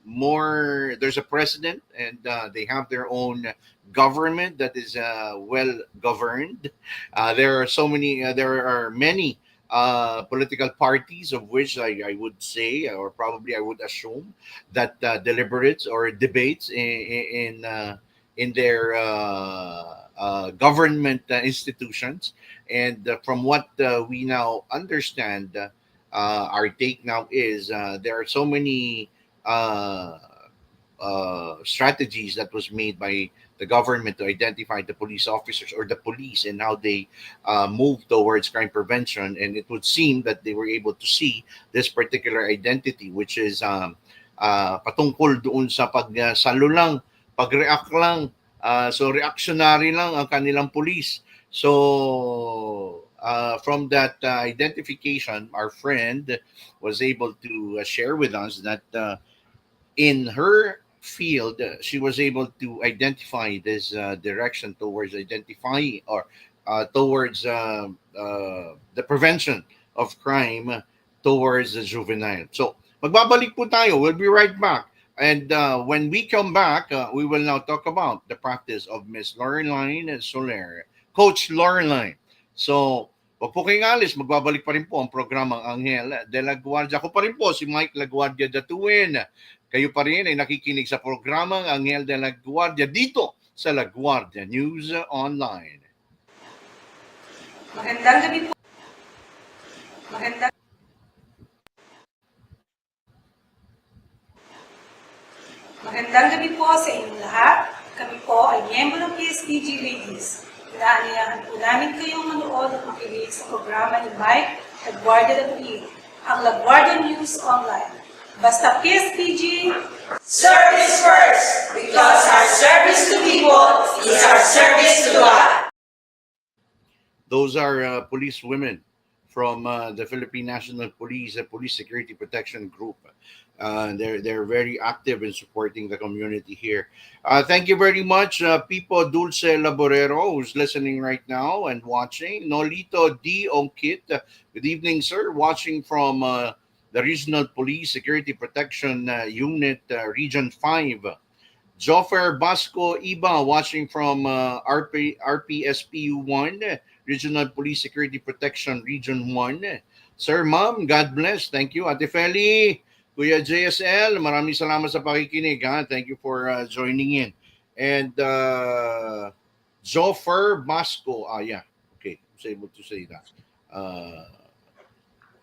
[SPEAKER 11] more, there's a president and they have their own government that is well governed. There are many political parties, of which I would say, or probably I would assume, that deliberates or debates in their government institutions. And from what we now understand, our take now is there are so many strategies that was made by the government to identify the police officers or the police and how they move towards crime prevention. And it would seem that they were able to see this particular identity, which is patungkol doon sa pagsalo lang, pag-react lang. So reactionary lang ang kanilang police. So from that identification, our friend was able to share with us that in her field, she was able to identify this direction towards identifying or towards the prevention of crime towards the juvenile. So magbabalik po tayo. We'll be right back. And when we come back, we will now talk about the practice of Miss Laureline Soler, Coach Laureline. So, wag po kayong alis, magbabalik pa rin po ang programang Anghel de la Guardia. Ako pa rin po si Mike La Guardia DATUIN. Kayo pa rin ay nakikinig sa programang Anghel de la Guardia dito sa La Guardia News Online.
[SPEAKER 15] Magandang gabi po. Magandang gabi po sa inyong lahat. Kami po ay miyembro ng PSPG Ladies. Inaanyayahan po namin kayong manood at makinig sa programa ni Mike at Guardia DATUIN, ang LaGuardia News Online. Basta Kiss PG!
[SPEAKER 1] Service first, because our service to people is our service to God.
[SPEAKER 11] Those are police women from the Philippine National Police, Police Security Protection Group. They're very active in supporting the community here. Thank you very much, Pipo Dulce Laborero, who's listening right now and watching. Nolito D. Onkit, good evening, sir. Watching from the Regional Police Security Protection Unit, Region 5. Joffer Basco Iba, watching from RPSPU 1, Regional Police Security Protection Region 1. Sir, ma'am, God bless. Thank you. Ate Feli, Kuya JSL, maraming salamat sa pakikinig. Ha? Thank you for joining in. And Joffer Basco, yeah, okay, I was able to say that.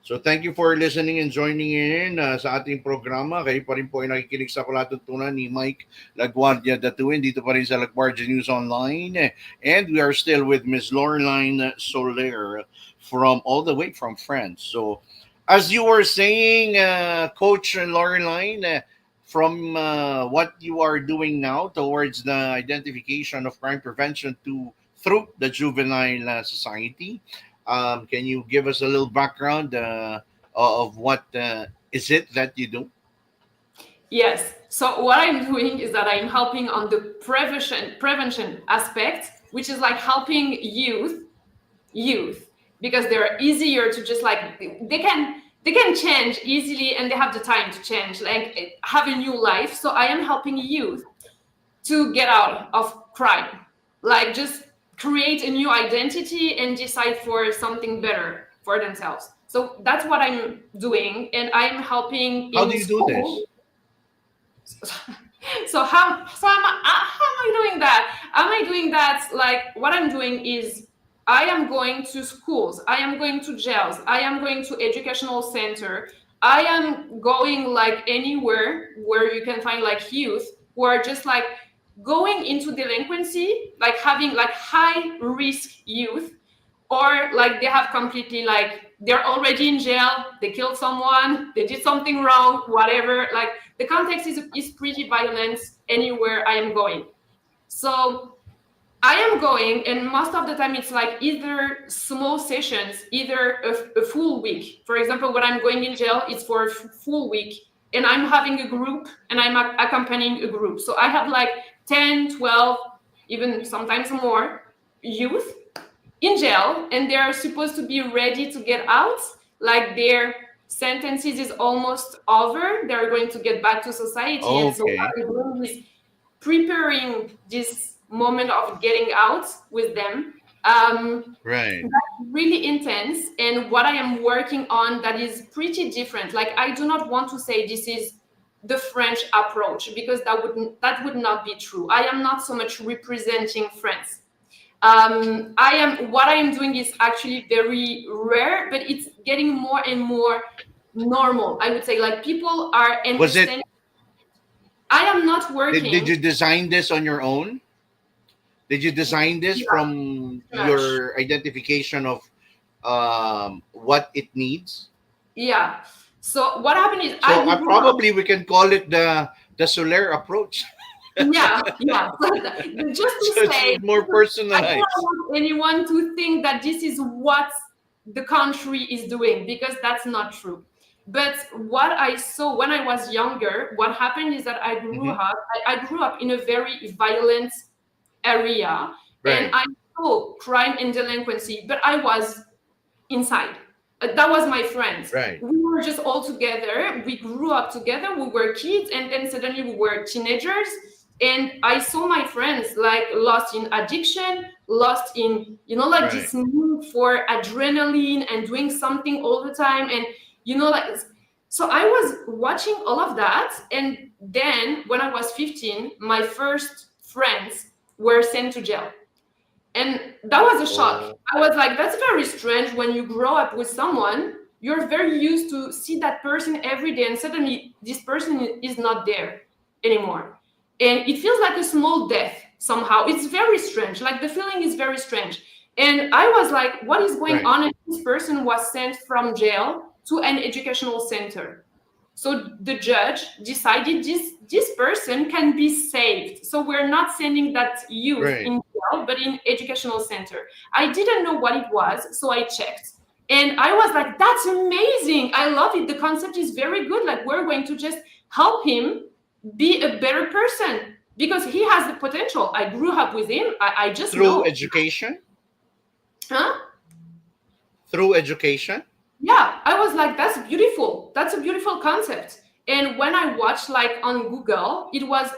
[SPEAKER 11] So thank you for listening and joining in sa ating programa. Kayo pa rin po ay nakikinig sa palatuntunan ni Mike LaGuardia DATUIN dito pa rin sa LaGuardia News Online. And we are still with Ms. Laureline Soler from all the way from France. So as you were saying, Coach Laureline, from what you are doing now towards the identification of crime prevention through the juvenile society, can you give us a little background of what is it that you do?
[SPEAKER 14] Yes. So what I'm doing is that I'm helping on the prevention aspect, which is like helping youth, because they're easier to just like they can change easily and they have the time to change, like have a new life. So I am helping youth to get out of crime, like just create a new identity and decide for something better for themselves. So that's what I'm doing, and I'm helping.
[SPEAKER 11] How do you do this?
[SPEAKER 14] So how am I doing that? Am I doing that? Like what I'm doing is I am going to schools, I am going to jails, I am going to educational center, I am going like anywhere where you can find like youth who are just like going into delinquency, like having like high risk youth, or like they have completely like they're already in jail, they killed someone, they did something wrong, whatever. Like the context is pretty violent anywhere I am going. So I am going, and most of the time it's like either small sessions, either a full week. For example, when I'm going in jail, it's for a full week, and I'm having a group and I'm accompanying a group. So I have like 10, 12, even sometimes more youth in jail, and they're supposed to be ready to get out. Like their sentences is almost over. They're going to get back to society.
[SPEAKER 11] Okay.
[SPEAKER 14] And so what I'm doing is preparing this moment of getting out with them.
[SPEAKER 11] Right.
[SPEAKER 14] That's really intense. And what I am working on that is pretty different. Like I do not want to say this is the French approach, because that would not be true. I am not so much representing France. What I am doing is actually very rare, but it's getting more and more normal. I would say like people are understanding. I am not working.
[SPEAKER 11] Did you design this on your own? Did you design this from your identification of what it needs?
[SPEAKER 14] Yeah. So what happened is
[SPEAKER 11] we can call it the Soler approach.
[SPEAKER 14] Yeah. Just to say,
[SPEAKER 11] it's more personalized.
[SPEAKER 14] I don't want anyone to think that this is what the country is doing, because that's not true. But what I saw when I was younger, what happened is that I grew up in a very violent area, and I saw crime and delinquency, but I was inside. That was my friends.
[SPEAKER 11] Right.
[SPEAKER 14] We were just all together. We grew up together. We were kids, and then suddenly we were teenagers. And I saw my friends like lost in addiction, lost in, this need for adrenaline and doing something all the time. And, so I was watching all of that. And then when I was 15, my first friends were sent to jail. And that was a shock. I was like, that's very strange. When you grow up with someone, you're very used to see that person every day, and suddenly this person is not there anymore. And it feels like a small death. somehow. It's very strange. Like the feeling is very strange. And I was like, what is going on? And this person was sent from jail to an educational center. So the judge decided this person can be saved. So we're not sending that youth in jail, but in educational center. I didn't know what it was, so I checked. And I was like, that's amazing. I love it. The concept is very good. Like, we're going to just help him be a better person because he has the potential. I grew up with him. I just know.
[SPEAKER 11] Through education?
[SPEAKER 14] Huh?
[SPEAKER 11] Through education?
[SPEAKER 14] Yeah, I was like, that's beautiful. That's a beautiful concept. And when I watched like on Google, it was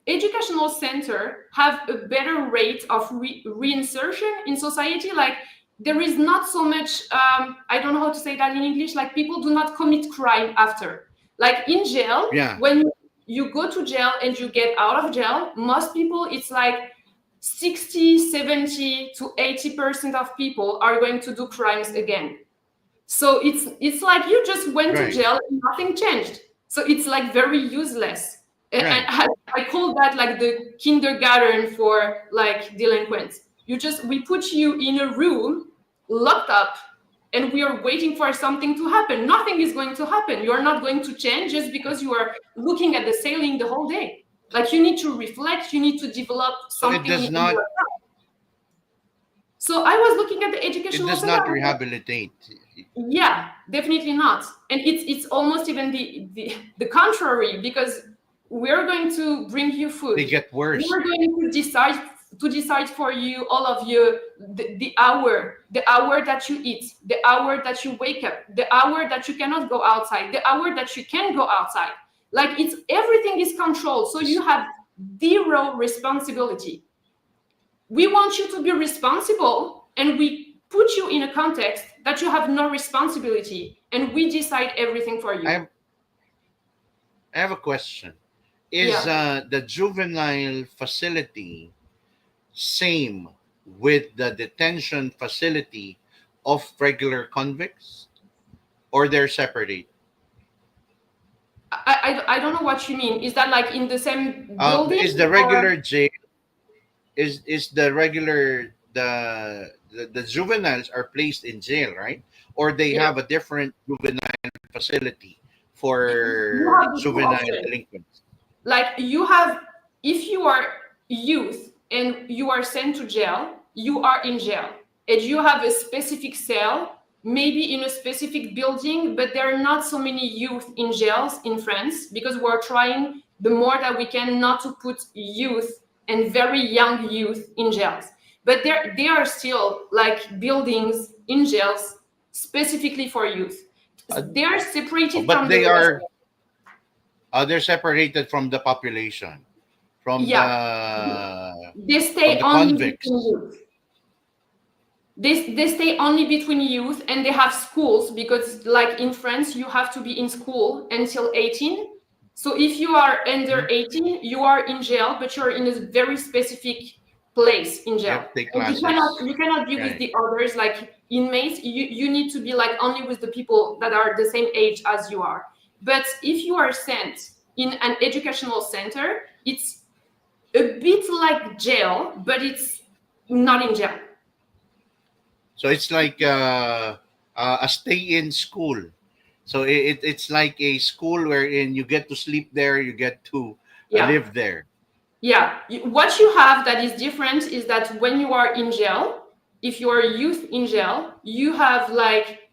[SPEAKER 14] educational center have a better rate of reinsertion in society. Like there is not so much, I don't know how to say that in English, like people do not commit crime after. Like in jail, when you go to jail and you get out of jail, most people, it's like 60, 70 to 80% of people are going to do crimes again. So it's like you just went to jail and nothing changed. So it's like very useless. And I call that like the kindergarten for like delinquents. We put you in a room, locked up, and we are waiting for something to happen. Nothing is going to happen. You're not going to change just because you are looking at the ceiling the whole day. Like you need to reflect, you need to develop something.
[SPEAKER 11] So it does not.
[SPEAKER 14] So I was looking at the educational.
[SPEAKER 11] It does not rehabilitate.
[SPEAKER 14] Yeah, definitely not. And it's almost even the contrary, because we're going to bring you food.
[SPEAKER 11] They get worse.
[SPEAKER 14] We're going to decide for you, all of you, the hour that you eat, the hour that you wake up, the hour that you cannot go outside, the hour that you can go outside. Like everything is controlled. So you have zero responsibility. We want you to be responsible, and we put you in a context that you have no responsibility, and we decide everything for you.
[SPEAKER 11] I have a question. Is the juvenile facility same with the detention facility of regular convicts, or they're separate?
[SPEAKER 14] I don't know what you mean. Is that like in the same building?
[SPEAKER 11] Is the regular jail? Is the regular the juveniles are placed in jail, right? Or they have a different juvenile facility for juvenile delinquents?
[SPEAKER 14] Like you have, if you are youth and you are sent to jail, you are in jail, and you have a specific cell, maybe in a specific building, but there are not so many youth in jails in France, because we're trying the more that we can not to put youth and very young youth in jails. But they are still like buildings in jails specifically for youth. They are separated
[SPEAKER 11] but
[SPEAKER 14] from
[SPEAKER 11] they
[SPEAKER 14] the
[SPEAKER 11] are they're separated from the population, from
[SPEAKER 14] they stay
[SPEAKER 11] from the
[SPEAKER 14] only
[SPEAKER 11] convicts.
[SPEAKER 14] between youth. They stay only between youth, and they have schools, because like in France you have to be in school until 18. So if you are under 18, you are in jail, but you're in a very specific place in jail. You cannot be with the others, like inmates. You need to be like only with the people that are the same age as you are. But if you are sent in an educational center, it's a bit like jail, but it's not in jail.
[SPEAKER 11] So it's like a stay-in school. So it's like a school wherein you get to sleep there, you get to live there.
[SPEAKER 14] Yeah. What you have that is different is that when you are in jail, if you are youth in jail, you have like,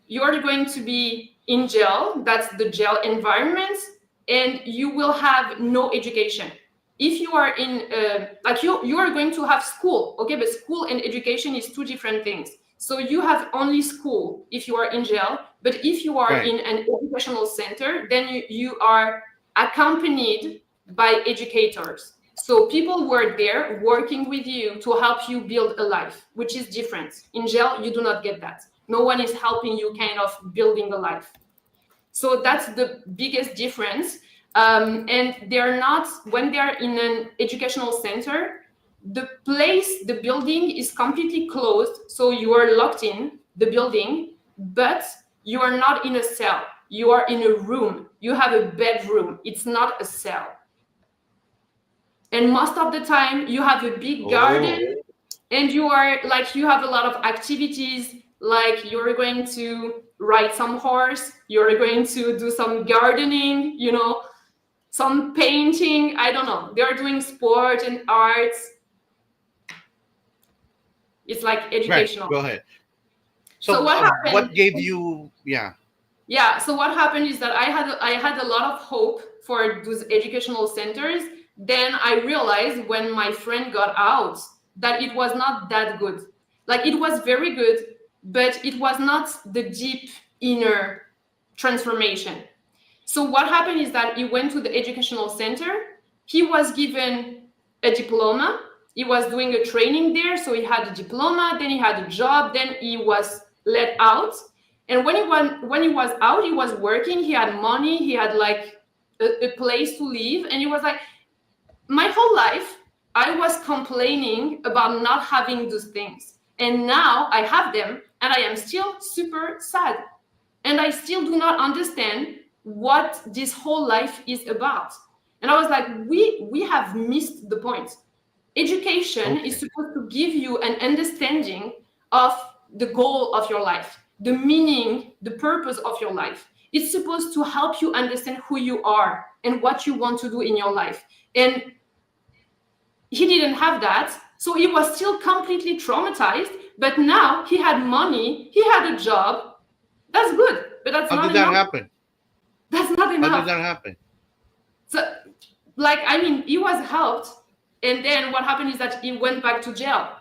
[SPEAKER 14] you are going to be in jail. That's the jail environment, and you will have no education. If you are in, like you are going to have school, okay, but school and education is two different things. So you have only school if you are in jail, but if you are in an educational center, then you are accompanied by educators. So people were there working with you to help you build a life, which is different. In jail, you do not get that. No one is helping you kind of building a life. So that's the biggest difference. And they're not, when they're in an educational center, the building is completely closed. So you are locked in the building, but you are not in a cell. You are in a room. You have a bedroom. It's not a cell. and most of the time you have a big garden, and you are like, you have a lot of activities, like you're going to ride some horse, you're going to do some gardening, you know, some painting, I don't know, they're doing sport and arts. It's like educational.
[SPEAKER 11] Right. Go ahead.
[SPEAKER 14] So what happened?
[SPEAKER 11] What gave you? Yeah.
[SPEAKER 14] Yeah. So what happened is that I had a lot of hope for those educational centers. Then I realized when my friend got out that it was not that good. Like, it was very good, but it was not the deep inner transformation. So what happened is that he went to the educational center. He was given a diploma. He was doing a training there, so he had a diploma, then he had a job, then he was let out. And when he was out, he was working, he had money, he had like a place to live, and he was like, my whole life, I was complaining about not having those things. And now I have them, and I am still super sad. And I still do not understand what this whole life is about. And I was like, we have missed the point. Education is supposed to give you an understanding of the goal of your life, the meaning, the purpose of your life. It's supposed to help you understand who you are and what you want to do in your life. And he didn't have that, so he was still completely traumatized, but now he had money, he had a job. That's good, but that's not enough.
[SPEAKER 11] How did that happen?
[SPEAKER 14] That's not enough.
[SPEAKER 11] How did that happen?
[SPEAKER 14] So, like, I mean, he was helped, and then what happened is that he went back to jail.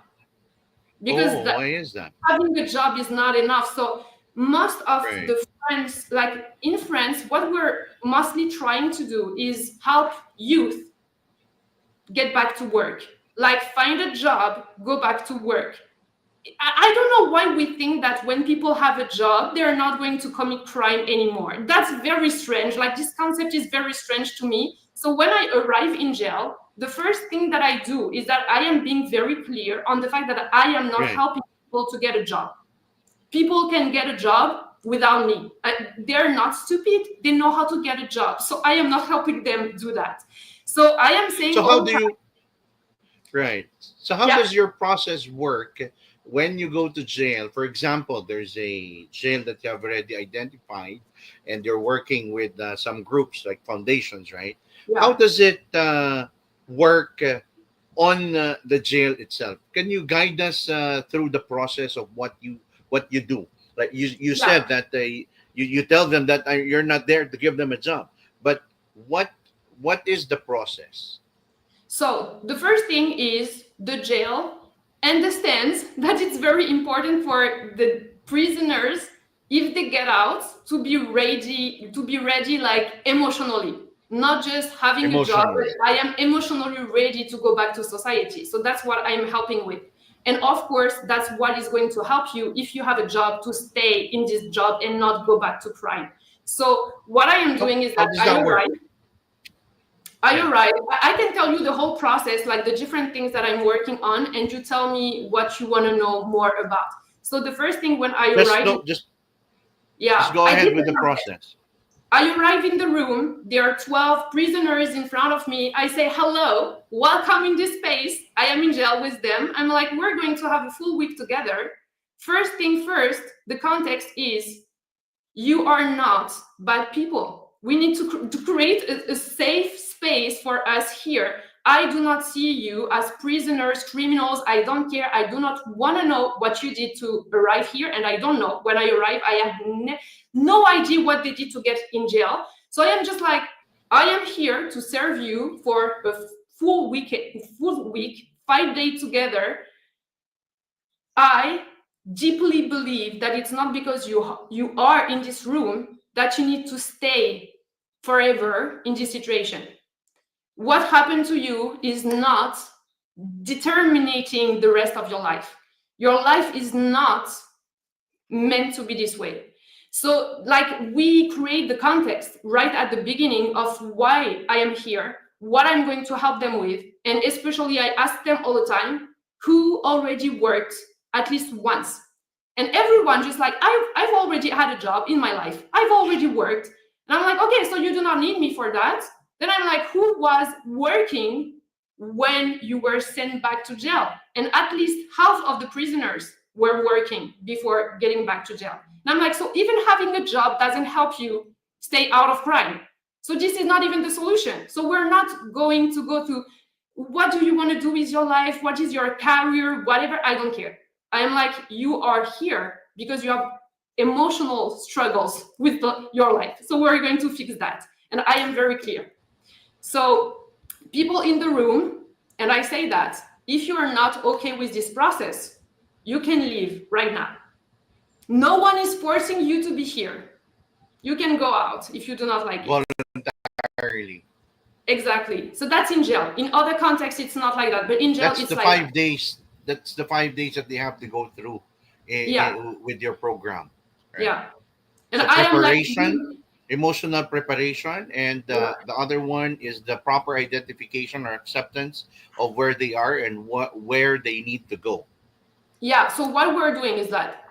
[SPEAKER 14] Because
[SPEAKER 11] why is that?
[SPEAKER 14] Having a job is not enough. So most of the friends, like in France, what we're mostly trying to do is help youth get back to work. Like, find a job, go back to work. I don't know why we think that when people have a job, they're not going to commit crime anymore. That's very strange. Like, this concept is very strange to me. So when I arrive in jail, the first thing that I do is that I am being very clear on the fact that I am not helping people to get a job. People can get a job without me. They're not stupid. They know how to get a job. So I am not helping them do that. So I am saying...
[SPEAKER 11] So how do you... Right. So how does your process work when you go to jail? For example, there's a jail that you have already identified and you're working with some groups like foundations, right? Yeah. How does it work on the jail itself? Can you guide us through the process of what you do? Like you said that you tell them that you're not there to give them a job, but what is the process?
[SPEAKER 14] So the first thing is the jail understands that it's very important for the prisoners, if they get out, to be ready like emotionally, not just having a job, but I am emotionally ready to go back to society. So that's what I'm helping with. And of course, that's what is going to help you if you have a job, to stay in this job and not go back to crime. So what I am doing is that I arrive. I can tell you the whole process, like the different things that I'm working on, and you tell me what you want to know more about. So the first thing when I arrive...
[SPEAKER 11] Just go ahead with the process.
[SPEAKER 14] I arrive in the room. There are 12 prisoners in front of me. I say, hello, welcome in this space. I am in jail with them. I'm like, we're going to have a full week together. First thing first, the context is, you are not bad people. We need to create a safe space for us here. I do not see you as prisoners, criminals. I don't care. I do not want to know what you did to arrive here. And I don't know. When I arrive, I have no idea what they did to get in jail. So I am just like, I am here to serve you for a full week, 5 days together. I deeply believe that it's not because you are in this room that you need to stay forever in this situation. What happened to you is not determining the rest of your life. Your life is not meant to be this way. So like, we create the context right at the beginning of why I am here, what I'm going to help them with. And especially I ask them all the time, who already worked at least once? And everyone just like, I've already had a job in my life. I've already worked. And I'm like, okay, so you do not need me for that. Then I'm like, who was working when you were sent back to jail. And at least half of the prisoners were working before getting back to jail. And I'm like, so even having a job doesn't help you stay out of crime. So this is not even the solution. So we're not going to go to what do you want to do with your life? What is your career? Whatever, I don't care. I am like, you are here because you have emotional struggles with your life. So we're going to fix that. And I am very clear. So people in the room, and I say that, if you are not okay with this process, you can leave right now. No one is forcing you to be here. You can go out if you do not like it.
[SPEAKER 11] Voluntarily.
[SPEAKER 14] Exactly. So that's in jail. In other contexts, it's not like that. But in jail,
[SPEAKER 11] That's
[SPEAKER 14] it's
[SPEAKER 11] the
[SPEAKER 14] like
[SPEAKER 11] 5 days. That's the 5 days that they have to go through with your program. Right?
[SPEAKER 14] Yeah. And
[SPEAKER 11] So
[SPEAKER 14] I am like,
[SPEAKER 11] preparation, emotional preparation, and the other one is the proper identification or acceptance of where they are and where they need to go.
[SPEAKER 14] yeah. So what we're doing is that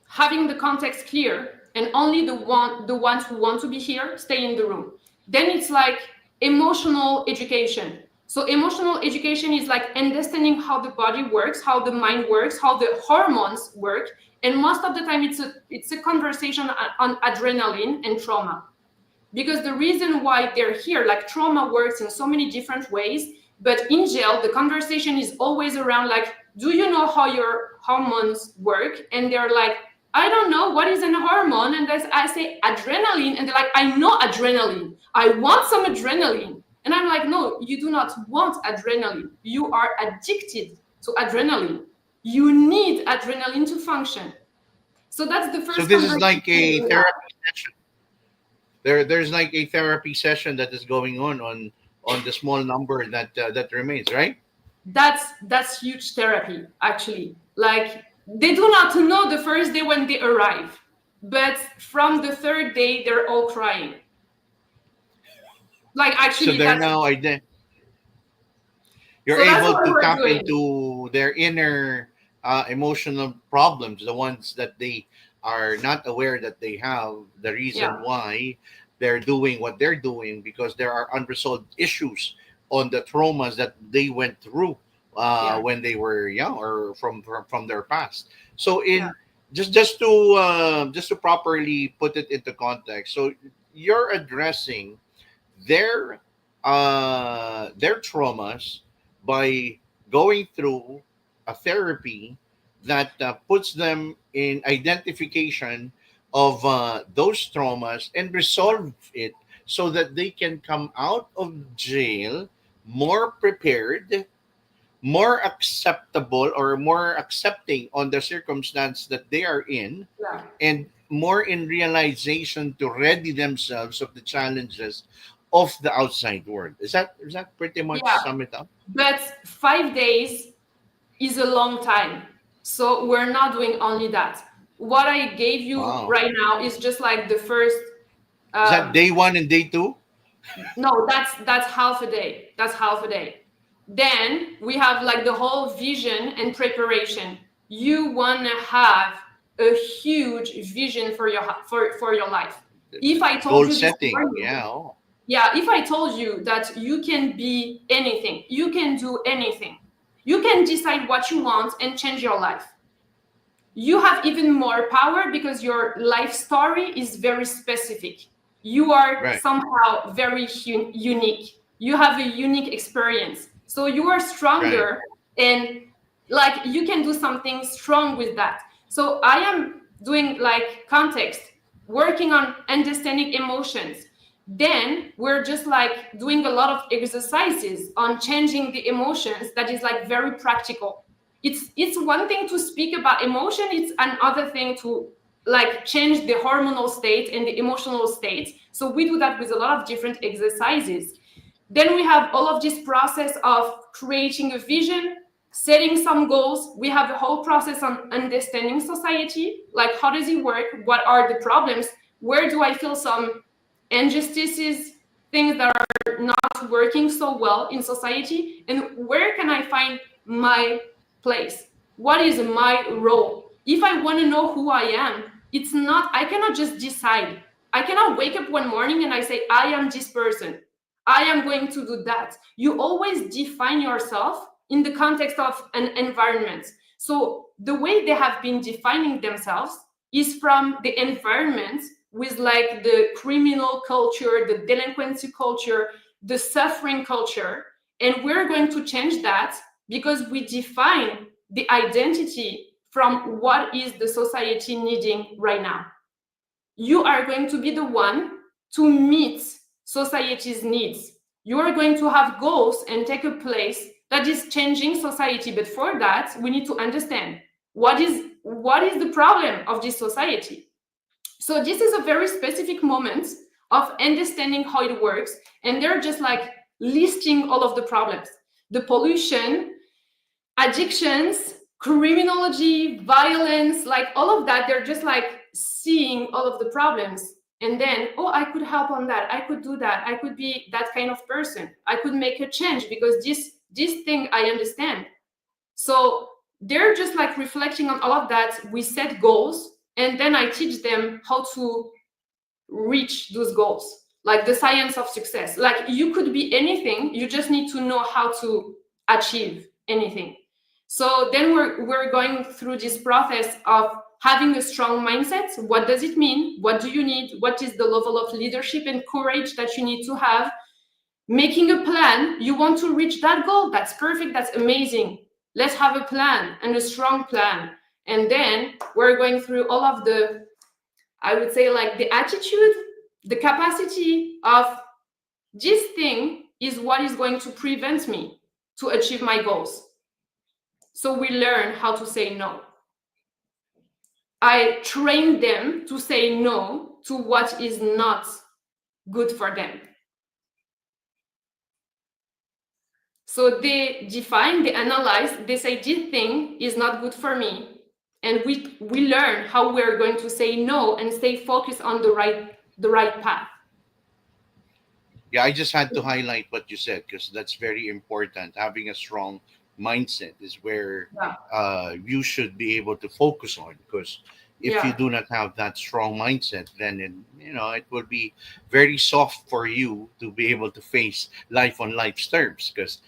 [SPEAKER 14] having the context clear, and only the ones who want to be here stay in the room. Then it's like emotional education. So emotional education is like understanding how the body works, how the mind works, how the hormones work. And most of the time it's a conversation on adrenaline and trauma. Because the reason why they're here, like trauma works in so many different ways, but in jail, the conversation is always around like, do you know how your hormones work? And they're like, I don't know, what is an hormone? And I say adrenaline, and they're like, I know adrenaline. I want some adrenaline. And I'm like, no, you do not want adrenaline. You are addicted to adrenaline. You need adrenaline to function. So that's the first.
[SPEAKER 11] So this is like a therapy session. There's like a therapy session that is going on the small number that remains, right?
[SPEAKER 14] That's huge therapy, actually. Like, they do not know the first day when they arrive, but from the third day they're all crying. Like, actually,
[SPEAKER 11] so they're now you're able to tap into their inner emotional problems, the ones that they are not aware that they have, the reason why they're doing what they're doing, because there are unresolved issues on the traumas that they went through when they were young or from their past. So just to properly put it into context, so you're addressing their traumas by going through a therapy that puts them in identification of those traumas and resolve it so that they can come out of jail more prepared, more acceptable or more accepting on the circumstance that they are in, and more in realization to ready themselves of the challenges of the outside world. Is that pretty much sum it up?
[SPEAKER 14] But 5 days is a long time. So we're not doing only that. What I gave you right now is just like the first.
[SPEAKER 11] Is that day 1 and day 2?
[SPEAKER 14] No, that's half a day. That's half a day. Then we have like the whole vision and preparation. You want to have a huge vision for your life. If I told you
[SPEAKER 11] setting,
[SPEAKER 14] if I told you that you can be anything, you can do anything, you can decide what you want and change your life. You have even more power because your life story is very specific. You are somehow very unique. You have a unique experience. So you are stronger and like you can do something strong with that. So I am doing like context, working on understanding emotions. Then we're just like doing a lot of exercises on changing the emotions that is like very practical. It's one thing to speak about emotion, it's another thing to like change the hormonal state and the emotional state. So we do that with a lot of different exercises. Then we have all of this process of creating a vision, setting some goals. We have a whole process on understanding society, like how does it work? What are the problems? Where do I feel some injustices, things that are not working so well in society? And where can I find my place? What is my role? If I want to know who I am, I cannot just decide. I cannot wake up one morning and I say, I am this person. I am going to do that. You always define yourself in the context of an environment. So the way they have been defining themselves is from the environment, with like the criminal culture, the delinquency culture, the suffering culture. And we're going to change that because we define the identity from what is the society needing right now. You are going to be the one to meet society's needs. You are going to have goals and take a place that is changing society. But for that, we need to understand what is the problem of this society. So this is a very specific moment of understanding how it works. And they're just like listing all of the problems: the pollution, addictions, criminology, violence, like all of that. They're just like seeing all of the problems. And then, oh, I could help on that. I could do that. I could be that kind of person. I could make a change because this thing I understand. So they're just like reflecting on all of that. We set goals, and then I teach them how to reach those goals, like the science of success. Like you could be anything, you just need to know how to achieve anything. So then we're going through this process of having a strong mindset. What does it mean? What do you need? What is the level of leadership and courage that you need to have? Making a plan. You want to reach that goal. That's perfect. That's amazing. Let's have a plan, and a strong plan. And then we're going through all of the, I would say, like the attitude, the capacity of this thing is what is going to prevent me to achieve my goals. So we learn how to say no. I train them to say no to what is not good for them. So they define, they analyze, they say this thing is not good for me. And we learn how we're going to say no and stay focused on the right path.
[SPEAKER 11] Yeah, I just had to highlight what you said because that's very important. Having a strong mindset is where you should be able to focus on, because if you do not have that strong mindset, then it will be very soft for you to be able to face life on life's terms, because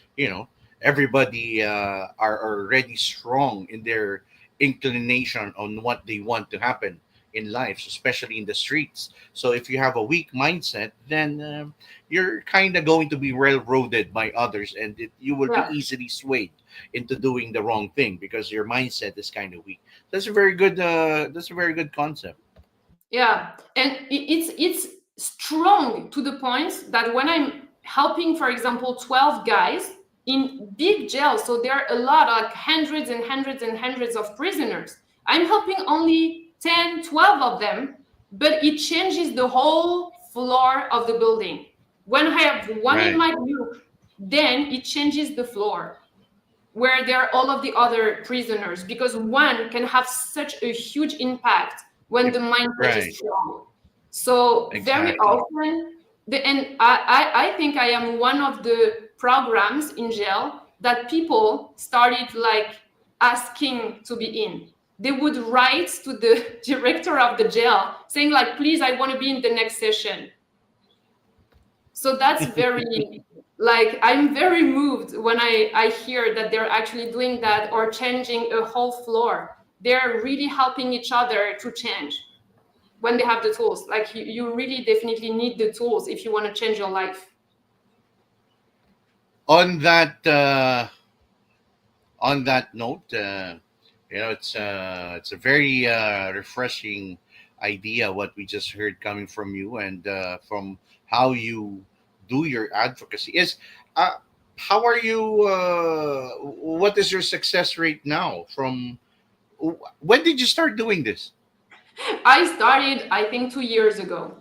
[SPEAKER 11] everybody are already strong in their inclination on what they want to happen in life, especially in the streets. So if you have a weak mindset, then you're kind of going to be railroaded by others, and you will be easily swayed into doing the wrong thing because your mindset is kind of weak. That's a very good. That's a very good concept.
[SPEAKER 14] Yeah, and it's strong to the point that when I'm helping, for example, 12 guys in big jails, so there are a lot, like hundreds and hundreds and hundreds of prisoners. I'm helping only 10, 12 of them, but it changes the whole floor of the building. When I have one in my group, then it changes the floor where there are all of the other prisoners, because one can have such a huge impact when the mindset is strong. So very often, and I think I am one of the programs in jail that people started like asking to be in. They would write to the director of the jail saying like, please, I want to be in the next session. So that's very, like, I'm very moved when I hear that they're actually doing that or changing a whole floor. They're really helping each other to change when they have the tools. Like you really definitely need the tools if you want to change your life.
[SPEAKER 11] On that note, it's a very refreshing idea what we just heard coming from you, and from how you do your advocacy. Is how are you? What is your success rate now? From when did you start doing this?
[SPEAKER 14] I started, I think, 2 years ago.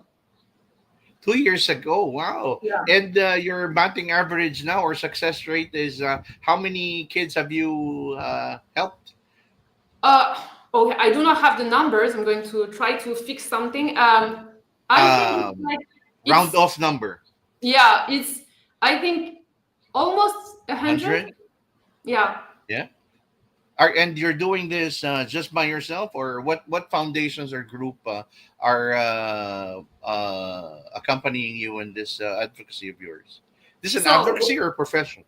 [SPEAKER 11] 2 years ago, wow.
[SPEAKER 14] Yeah.
[SPEAKER 11] And your batting average now or success rate is how many kids have you helped?
[SPEAKER 14] Okay, I do not have the numbers. I'm going to try to fix something. I think it's like
[SPEAKER 11] round off number.
[SPEAKER 14] Yeah, I think almost 100. Yeah.
[SPEAKER 11] Yeah. And you're doing this just by yourself, or what foundations or group are accompanying you in this advocacy of yours? This is an
[SPEAKER 14] So
[SPEAKER 11] advocacy or a profession?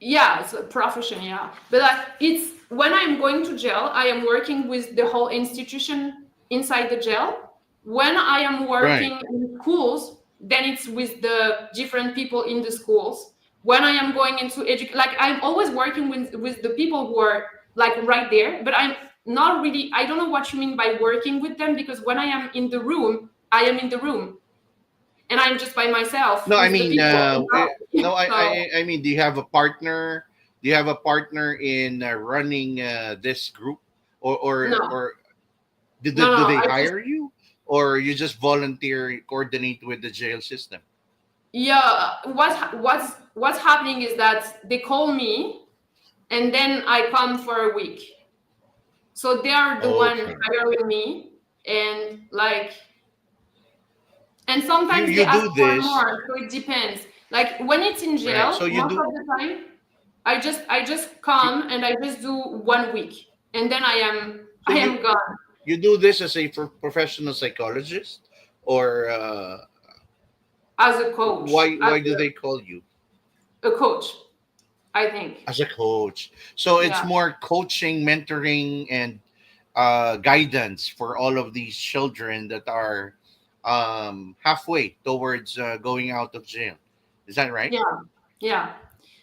[SPEAKER 14] yeah, it's a profession, yeah. But it's when I'm going to jail, I am working with the whole institution inside the jail. When I am working
[SPEAKER 11] Right.
[SPEAKER 14] in schools, then it's with the different people in the schools. When I am going into like I'm always working with the people who are like right there, but I'm not really, I don't know what you mean by working with them, because when I am in the room, I am in the room and I'm just by myself
[SPEAKER 11] No, I
[SPEAKER 14] with the
[SPEAKER 11] mean,
[SPEAKER 14] people.
[SPEAKER 11] no,
[SPEAKER 14] So
[SPEAKER 11] I mean, do you have a partner? Do you have a partner in running this group,
[SPEAKER 14] no,
[SPEAKER 11] or do
[SPEAKER 14] no,
[SPEAKER 11] they
[SPEAKER 14] I just
[SPEAKER 11] hire you, or you just volunteer coordinate with the jail system?
[SPEAKER 14] yeah. What's happening is that they call me and then I come for a week. So they are the one
[SPEAKER 11] Okay.
[SPEAKER 14] hiring me, and like, and
[SPEAKER 11] You
[SPEAKER 14] sometimes they
[SPEAKER 11] you
[SPEAKER 14] ask
[SPEAKER 11] do
[SPEAKER 14] for
[SPEAKER 11] this,
[SPEAKER 14] more. So it depends. Like when it's in
[SPEAKER 11] right? So
[SPEAKER 14] jail,
[SPEAKER 11] you
[SPEAKER 14] most
[SPEAKER 11] do
[SPEAKER 14] of the time, I just
[SPEAKER 11] you,
[SPEAKER 14] come and I just do 1 week, and then I am
[SPEAKER 11] so
[SPEAKER 14] I
[SPEAKER 11] you
[SPEAKER 14] am gone
[SPEAKER 11] you do this as a professional psychologist, or
[SPEAKER 14] as a coach,
[SPEAKER 11] why do they call you
[SPEAKER 14] a coach, I think.
[SPEAKER 11] as a coach? So it's
[SPEAKER 14] Yeah.
[SPEAKER 11] more coaching, mentoring, and guidance for all of these children that are halfway towards going out of jail. Is that right?
[SPEAKER 14] Yeah, yeah.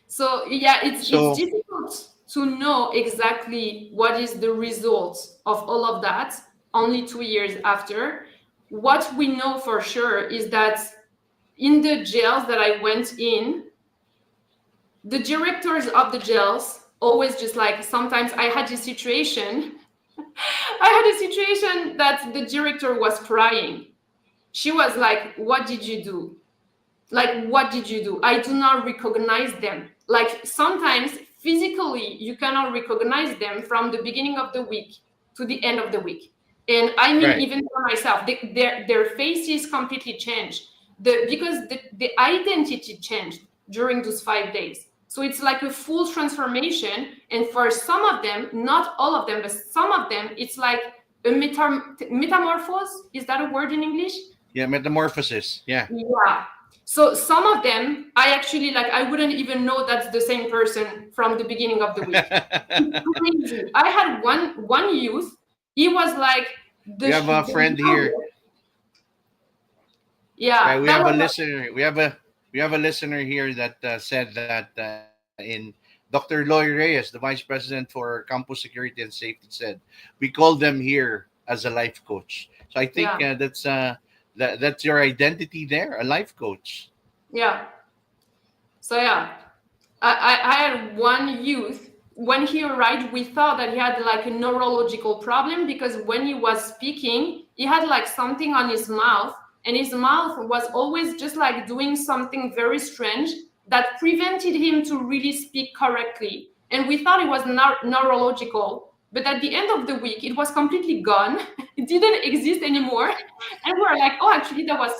[SPEAKER 14] So yeah, it's
[SPEAKER 11] So
[SPEAKER 14] difficult to know exactly what is the result of all of that only 2 years after. What we know for sure is that in the jails that I went in, the directors of the jails always just like, sometimes I had a situation I had a situation that the director was crying. She was like, "What did you do? Like, what did you do? I do not recognize them." Like, sometimes physically, you cannot recognize them from the beginning of the week to the end of the week. And I mean,
[SPEAKER 11] right,
[SPEAKER 14] even for myself, their faces completely changed. Because the identity changed during those 5 days. So it's like a full transformation. And for some of them, not all of them, but some of them, it's like a metamorphose. Is that a word in English?
[SPEAKER 11] yeah, metamorphosis, yeah.
[SPEAKER 14] Yeah. So some of them, I actually like, I wouldn't even know that's the same person from the beginning of the week. It's crazy. I had one youth. He was like
[SPEAKER 11] We have a friend here.
[SPEAKER 14] yeah,
[SPEAKER 11] We
[SPEAKER 14] that
[SPEAKER 11] have a
[SPEAKER 14] was
[SPEAKER 11] listener. We have a listener here that said that in Dr. Loy Reyes, the Vice President for Campus Security and Safety, said we call them here as a life coach. So I think
[SPEAKER 14] yeah,
[SPEAKER 11] that's your identity there, a life coach.
[SPEAKER 14] yeah. So yeah, I had one youth. When he arrived, we thought that he had like a neurological problem, because when he was speaking, he had like something on his mouth, and his mouth was always just like doing something very strange that prevented him to really speak correctly. And we thought it was neurological, but at the end of the week, it was completely gone. It didn't exist anymore, and we were like, oh, actually, that was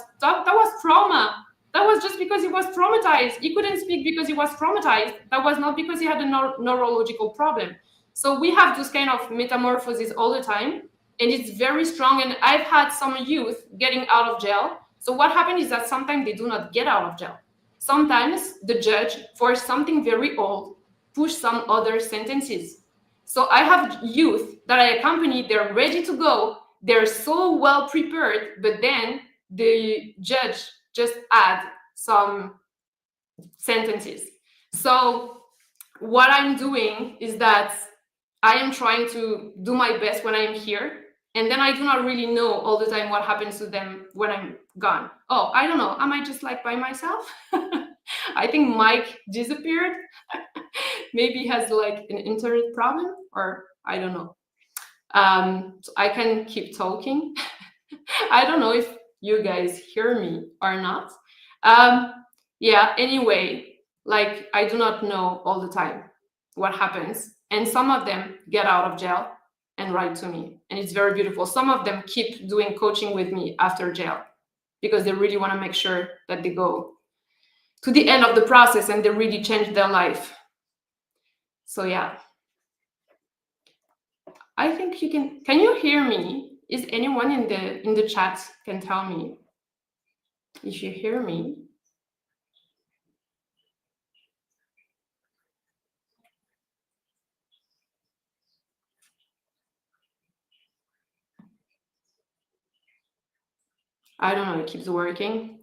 [SPEAKER 14] trauma. That was just because he was traumatized. He couldn't speak because he was traumatized. That was not because he had a neurological problem. So we have this kind of metamorphosis all the time, and it's very strong. And I've had some youth getting out of jail. So what happened is that sometimes they do not get out of jail. Sometimes the judge, for something very old, push some other sentences. So I have youth that I accompany. They're ready to go. They're so well prepared, but then the judge just add some sentences. So what I'm doing is that I am trying to do my best when I'm here, and then I do not really know all the time what happens to them when I'm gone. Oh, I don't know. Am I just like by myself? I think Mike disappeared. Maybe he has like an internet problem, or I don't know. So I can keep talking. I don't know if you guys hear me or not. Yeah, anyway, like I do not know all the time what happens. And some of them get out of jail and write to me. And it's very beautiful. Some of them keep doing coaching with me after jail because they really want to make sure that they go to the end of the process and they really change their life. So yeah. I think you can. Can you hear me? Is anyone in the chat can tell me if you hear me? I don't know. It keeps working.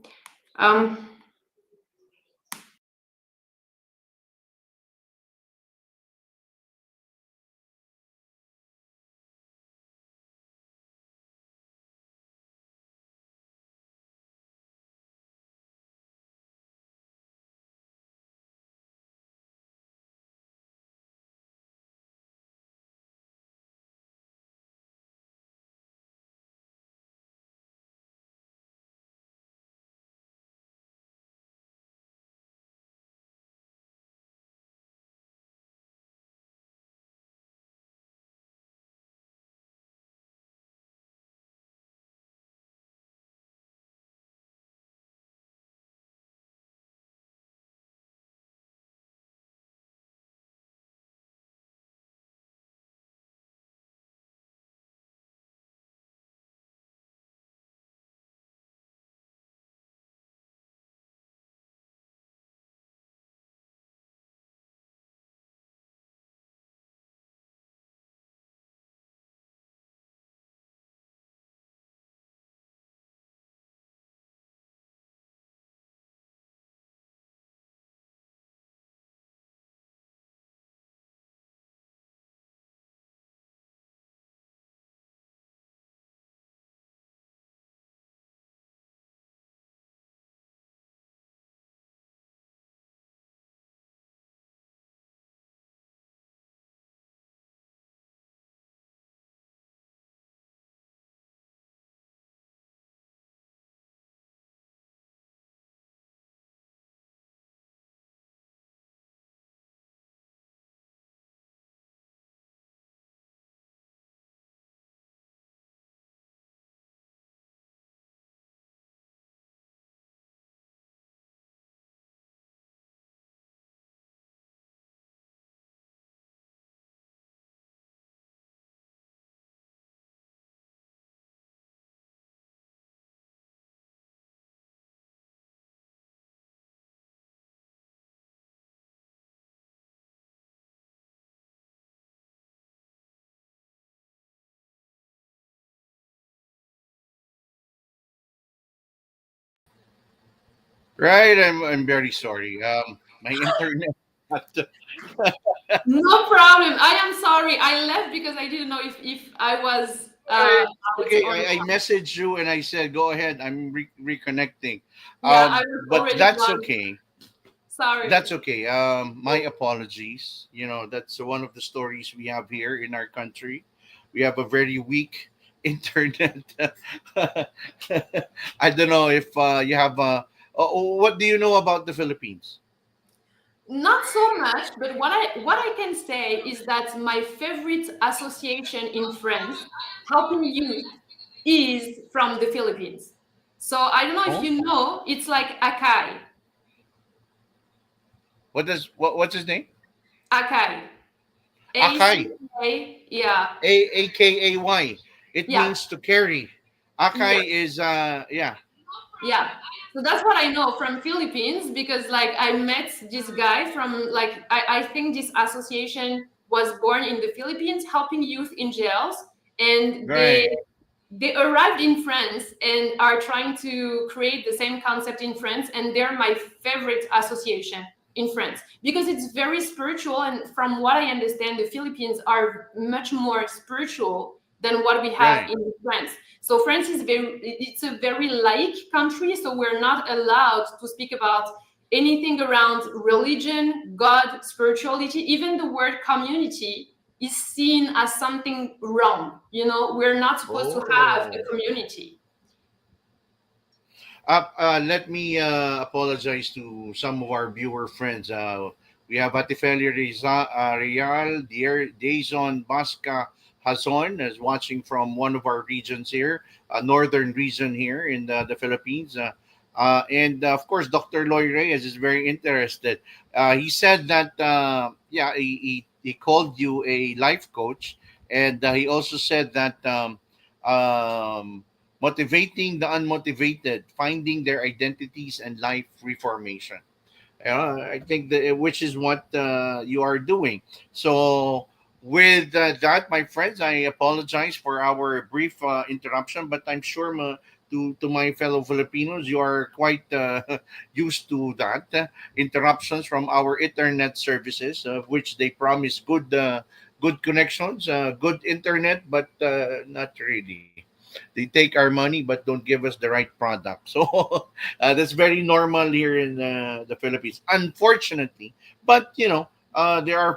[SPEAKER 11] Right, I'm very sorry. My internet.
[SPEAKER 14] No problem. I am sorry. I left because I didn't know if I was out
[SPEAKER 11] Okay,
[SPEAKER 14] or
[SPEAKER 11] I
[SPEAKER 14] not.
[SPEAKER 11] messaged you and I said, go ahead. I'm reconnecting.
[SPEAKER 14] Yeah, I was
[SPEAKER 11] But
[SPEAKER 14] already
[SPEAKER 11] that's
[SPEAKER 14] plugged.
[SPEAKER 11] okay.
[SPEAKER 14] Sorry.
[SPEAKER 11] That's okay. My apologies. That's one of the stories we have here in our country. We have a very weak internet. I don't know if you have. What do you know about the Philippines?
[SPEAKER 14] Not so much, but what I can say is that my favorite association in France, helping youth, is from the Philippines. So I don't know if
[SPEAKER 11] Oh,
[SPEAKER 14] you know, it's like Akai.
[SPEAKER 11] what's his name?
[SPEAKER 14] Akai.
[SPEAKER 11] Akai.
[SPEAKER 14] ACA. Yeah.
[SPEAKER 11] Akay. It
[SPEAKER 14] Yeah.
[SPEAKER 11] means to carry.
[SPEAKER 14] Yeah.
[SPEAKER 11] Akai is yeah.
[SPEAKER 14] Yeah. So that's what I know from Philippines because like I met this guy from like I think this association was born in the Philippines helping youth in jails and
[SPEAKER 11] Right.
[SPEAKER 14] they arrived in France and are trying to create the same concept in France and they're my favorite association in France because it's very spiritual and from what I understand the Philippines are much more spiritual than what we have
[SPEAKER 11] Right.
[SPEAKER 14] in France. So France is it's a very laic country, so we're not allowed to speak about anything around religion, God, spirituality, even the word community is seen as something wrong. We're not supposed to have a
[SPEAKER 11] Oh.
[SPEAKER 14] community.
[SPEAKER 11] Let me apologize to some of our viewer friends. We have Atifeli Real, Dazon Basca Hazon is watching from one of our regions here, northern region here in the Philippines. And of course, Dr. Loy Reyes is very interested. He said that, yeah, he called you a life coach And he also said that motivating the unmotivated, finding their identities and life reformation. I think which is what you are doing. So, with that, my friends, I apologize for our brief interruption, but I'm sure to my fellow Filipinos, you are quite used to that interruptions from our internet services, which they promise good connections, good internet, but not really. They take our money but don't give us the right product. So that's very normal here in the Philippines, unfortunately. But there are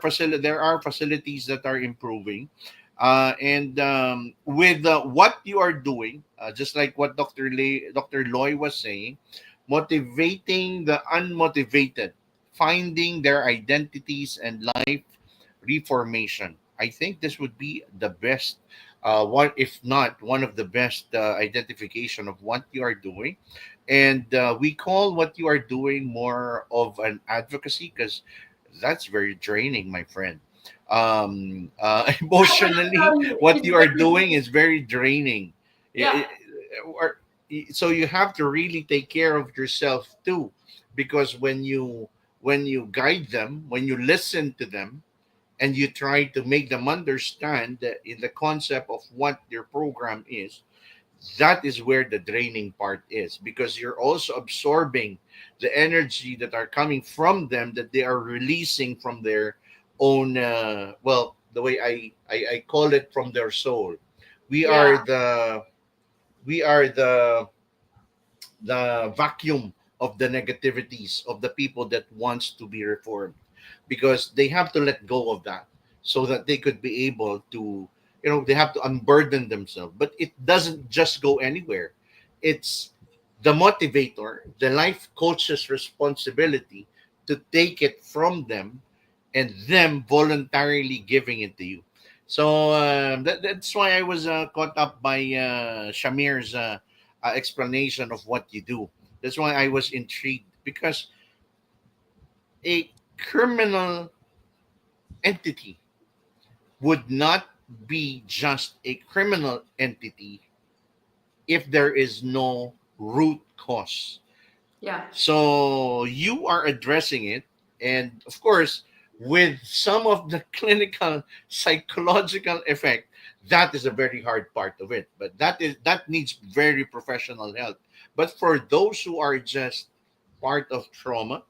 [SPEAKER 11] facilities that are improving, and with what you are doing, just like what Dr. Loy was saying, motivating the unmotivated, finding their identities and life reformation. I think this would be the best, one if not one of the best identification of what you are doing, and we call what you are doing more of an advocacy because that's very draining, my friend. Emotionally, what you are doing is very draining.
[SPEAKER 14] Yeah.
[SPEAKER 11] Or- so you have to really take care of yourself too, because when you guide them, when you listen to them, and you try to make them understand that in the concept of what your program is, that is where the draining part is, because you're also absorbing the energy that are coming from them, that they are releasing from their own well, the way I call it, from their soul. we are
[SPEAKER 14] Yeah.
[SPEAKER 11] the we are the vacuum of the negativities of the people that wants to be reformed, because they have to let go of that so that they could be able to, they have to unburden themselves. But it doesn't just go anywhere. It's the motivator, the life coach's responsibility to take it from them, and them voluntarily giving it to you. So that's why I was caught up by Shamir's explanation of what you do. That's why I was intrigued, because a criminal entity would not be just a criminal entity if there is no root cause.
[SPEAKER 14] Yeah.
[SPEAKER 11] So you are addressing it, and of course, with some of the clinical psychological effect, that is a very hard part of it. But that needs very professional help. But for those who are just part of trauma,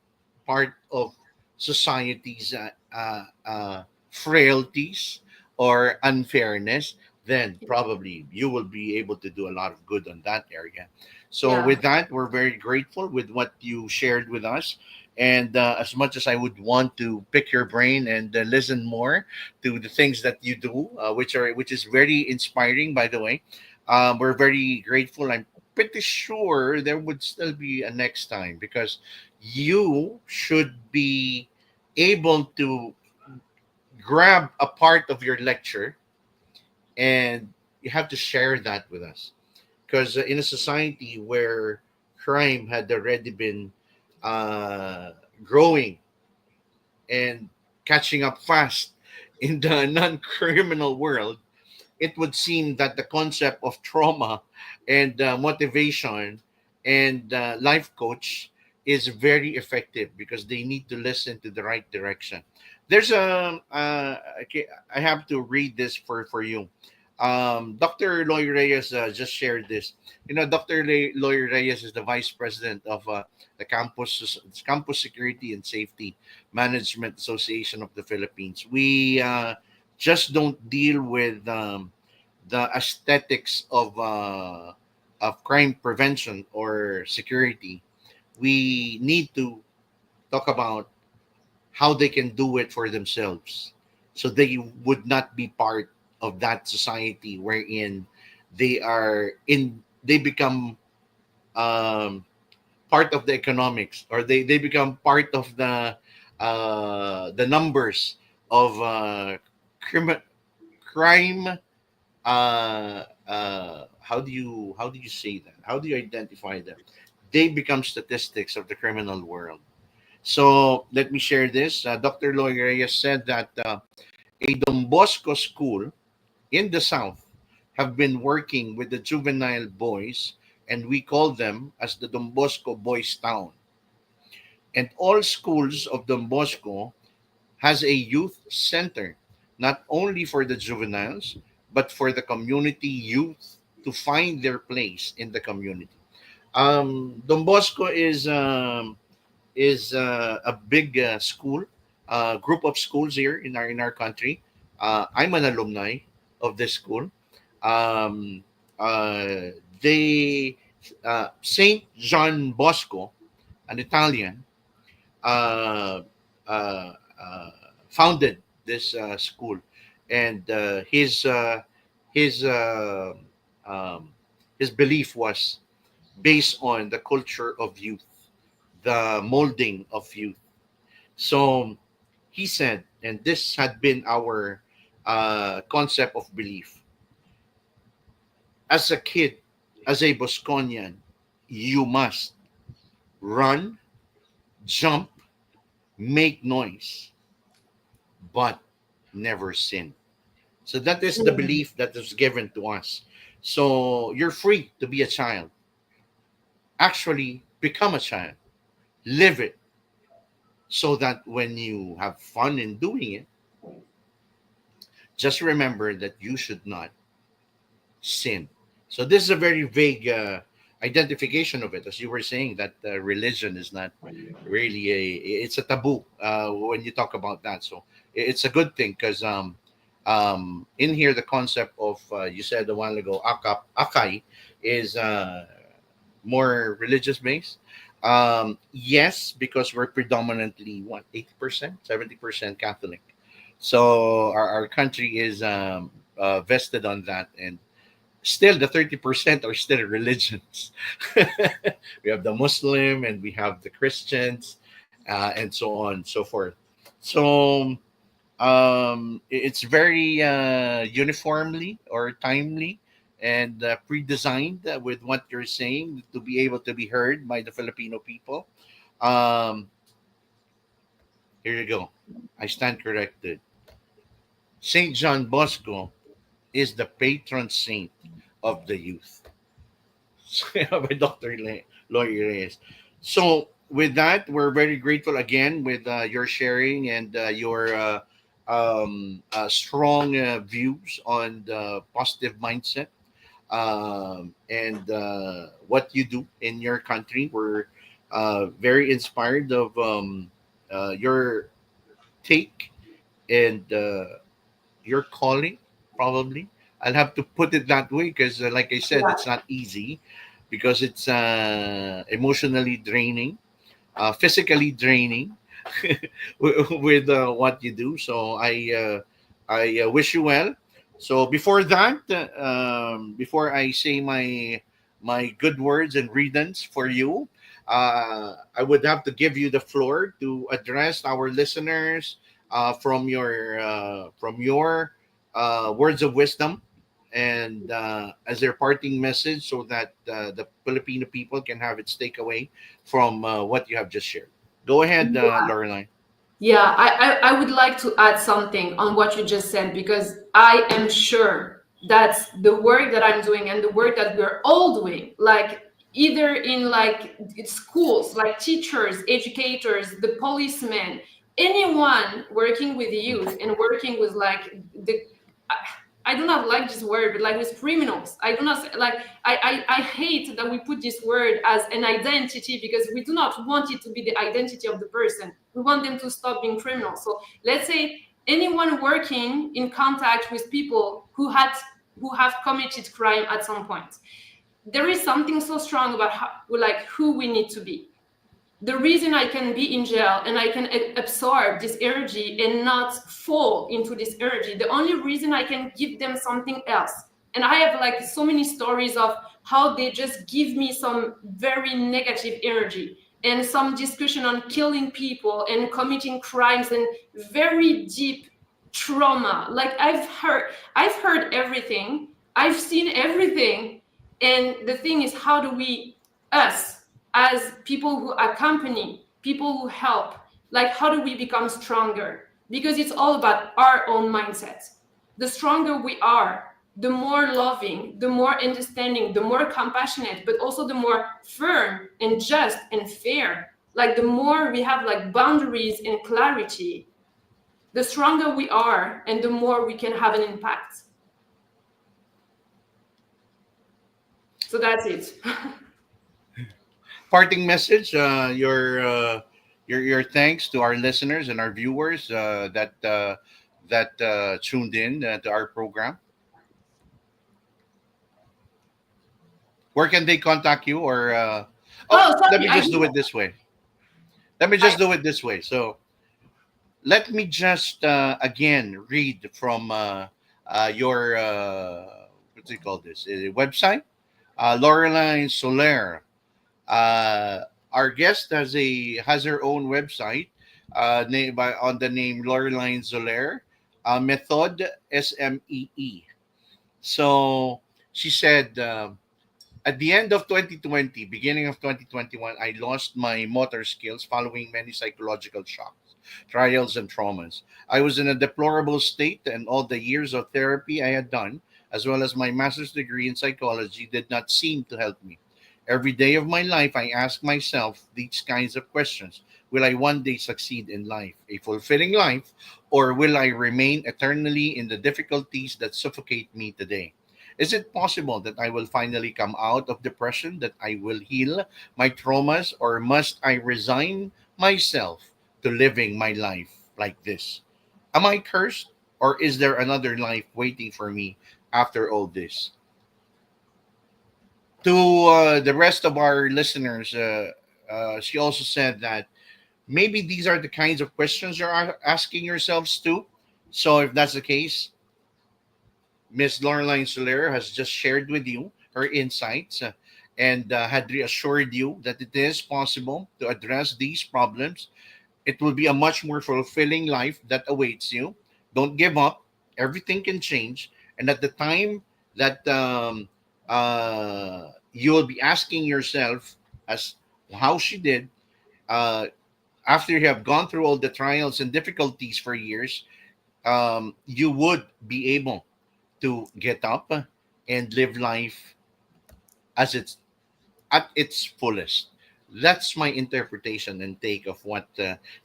[SPEAKER 11] part of society's frailties or unfairness, then probably you will be able to do a lot of good on that area. So,
[SPEAKER 14] Yeah.
[SPEAKER 11] with that, we're very grateful with what you shared with us. And as much as I would want to pick your brain and listen more to the things that you do, which is very inspiring, by the way, we're very grateful. I'm pretty sure there would still be a next time, because you should be able to grab a part of your lecture, and you have to share that with us, because in a society where crime had already been uh, growing and catching up fast in the non-criminal world, it would seem that the concept of trauma and motivation and life coach is very effective, because they need to listen to the right direction. There's okay, I have to read this for you. Dr. Loy Reyes just shared this. Dr. Loy Reyes is the vice president of the Campus Security and Safety Management Association of the Philippines. We just don't deal with the aesthetics of crime prevention or security. We need to talk about how they can do it for themselves, so they would not be part of that society wherein they become um, part of the economics, or they become part of the numbers of crime. How do you say that? How do you identify them? They become statistics of the criminal world. So let me share this. Dr. Loy Reyes said that a Don Bosco school in the South have been working with the juvenile boys, and we call them as the Don Bosco Boys Town. And all schools of Don Bosco has a youth center, not only for the juveniles, but for the community youth to find their place in the community. Don Bosco is a big school, group of schools here in our country. I'm an alumni of this school. Um, uh, they Saint John Bosco, an Italian, uh, uh, uh, founded this school, and his uh, um, his belief was based on the culture of youth, the molding of youth. So he said, and this had been our concept of belief. As a kid, as a Bosconian, you must run, jump, make noise, but never sin. So that is the belief that is given to us. So you're free to be a child. Actually, become a child. Live it so that when you have fun in doing it, just remember that you should not sin. So this is a very vague identification of it, as you were saying that religion is not really it's a taboo when you talk about that. So it's a good thing because in here the concept of you said a while ago akai is more religious based. Yes, because we're predominantly what 80%, 70% Catholic. So our country is vested on that, and still the 30% are still religions. We have the Muslim and we have the Christians, and so on and so forth. So it's very uniformly or timely and pre-designed with what you're saying to be able to be heard by the Filipino people. Um, Here you go. I stand corrected. Saint John Bosco is the patron saint of the youth. By Dr. Loy Reyes. So with that, we're very grateful again with your sharing and your strong views on the positive mindset and what you do in your country. We're very inspired of your take and your calling, probably. I'll have to put it that way because, like I said, it's not easy because it's emotionally draining, physically draining with what you do. So I wish you well. So before that, before I say my good words and readings for you, I would have to give you the floor to address our listeners from your words of wisdom and as their parting message so that the Filipino people can have its takeaway from what you have just shared. Go ahead, Laureline.
[SPEAKER 14] Yeah, I would like to add something on what you just said because I am sure that the work that I'm doing and the work that we're all doing, like either in like schools, like teachers, educators, the policemen, anyone working with youth and working with like I do not like this word, but like with criminals. I do not like I hate that we put this word as an identity because we do not want it to be the identity of the person. We want them to stop being criminals. So let's say anyone working in contact with people who have committed crime at some point. There is something so strong about who we need to be. The reason I can be in jail and I can absorb this energy and not fall into this energy, the only reason I can give them something else. And I have like so many stories of how they just give me some very negative energy and some discussion on killing people and committing crimes and very deep trauma. Like I've heard everything. I've seen everything. And the thing is, how do we, us, as people who accompany, people who help, like how do we become stronger? Because it's all about our own mindset. the stronger we are, the more loving, the more understanding, the more compassionate, but also the more firm and just and fair. Like the more we have like boundaries and clarity, the stronger we are and the more we can have an impact. So that's it.
[SPEAKER 11] Parting message, your thanks to our listeners and our viewers that tuned in to our program. Where can they contact you? Or let
[SPEAKER 14] Sorry,
[SPEAKER 11] me just do it this way. So let me just again read from your what do you call this website, Laureline Soler. Our guest has her own website, on the name Laureline Soler, method SMEE. So she said, at the end of 2020, beginning of 2021, I lost my motor skills following many psychological shocks, trials, and traumas. I was in a deplorable state, and all the years of therapy I had done, as well as my master's degree in psychology, did not seem to help me. Every day of my life, I ask myself these kinds of questions. Will I one day succeed in life, a fulfilling life, or will I remain eternally in the difficulties that suffocate me today? Is it possible that I will finally come out of depression, that I will heal my traumas, or must I resign myself to living my life like this? Am I cursed, or is there another life waiting for me after all this? To the rest of our listeners, she also said that maybe these are the kinds of questions you're asking yourselves too. So if that's the case, Ms. Laureline Soler has just shared with you her insights and had reassured you that it is possible to address these problems. It will be a much more fulfilling life that awaits you. Don't give up. Everything can change. And at the time that you will be asking yourself as how she did, after you have gone through all the trials and difficulties for years, you would be able to get up and live life as it's at its fullest. That's my interpretation and take of what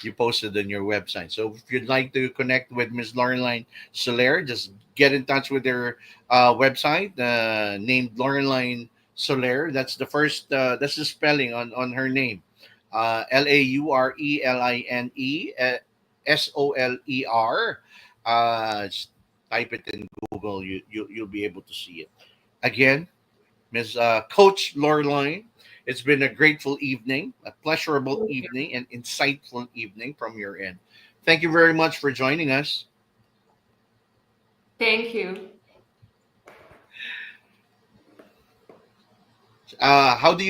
[SPEAKER 11] you posted on your website. So if you'd like to connect with Ms. Laureline Soler, just get in touch with her website named Laureline Soler. That's the first, that's the spelling on her name. LAURELINE SOLER. Type it in Google, you'll be able to see it. Again, Ms. Coach Laureline, it's been a grateful evening, a pleasurable evening, and insightful evening from your end. Thank you very much for joining us.
[SPEAKER 14] Thank you.
[SPEAKER 11] How do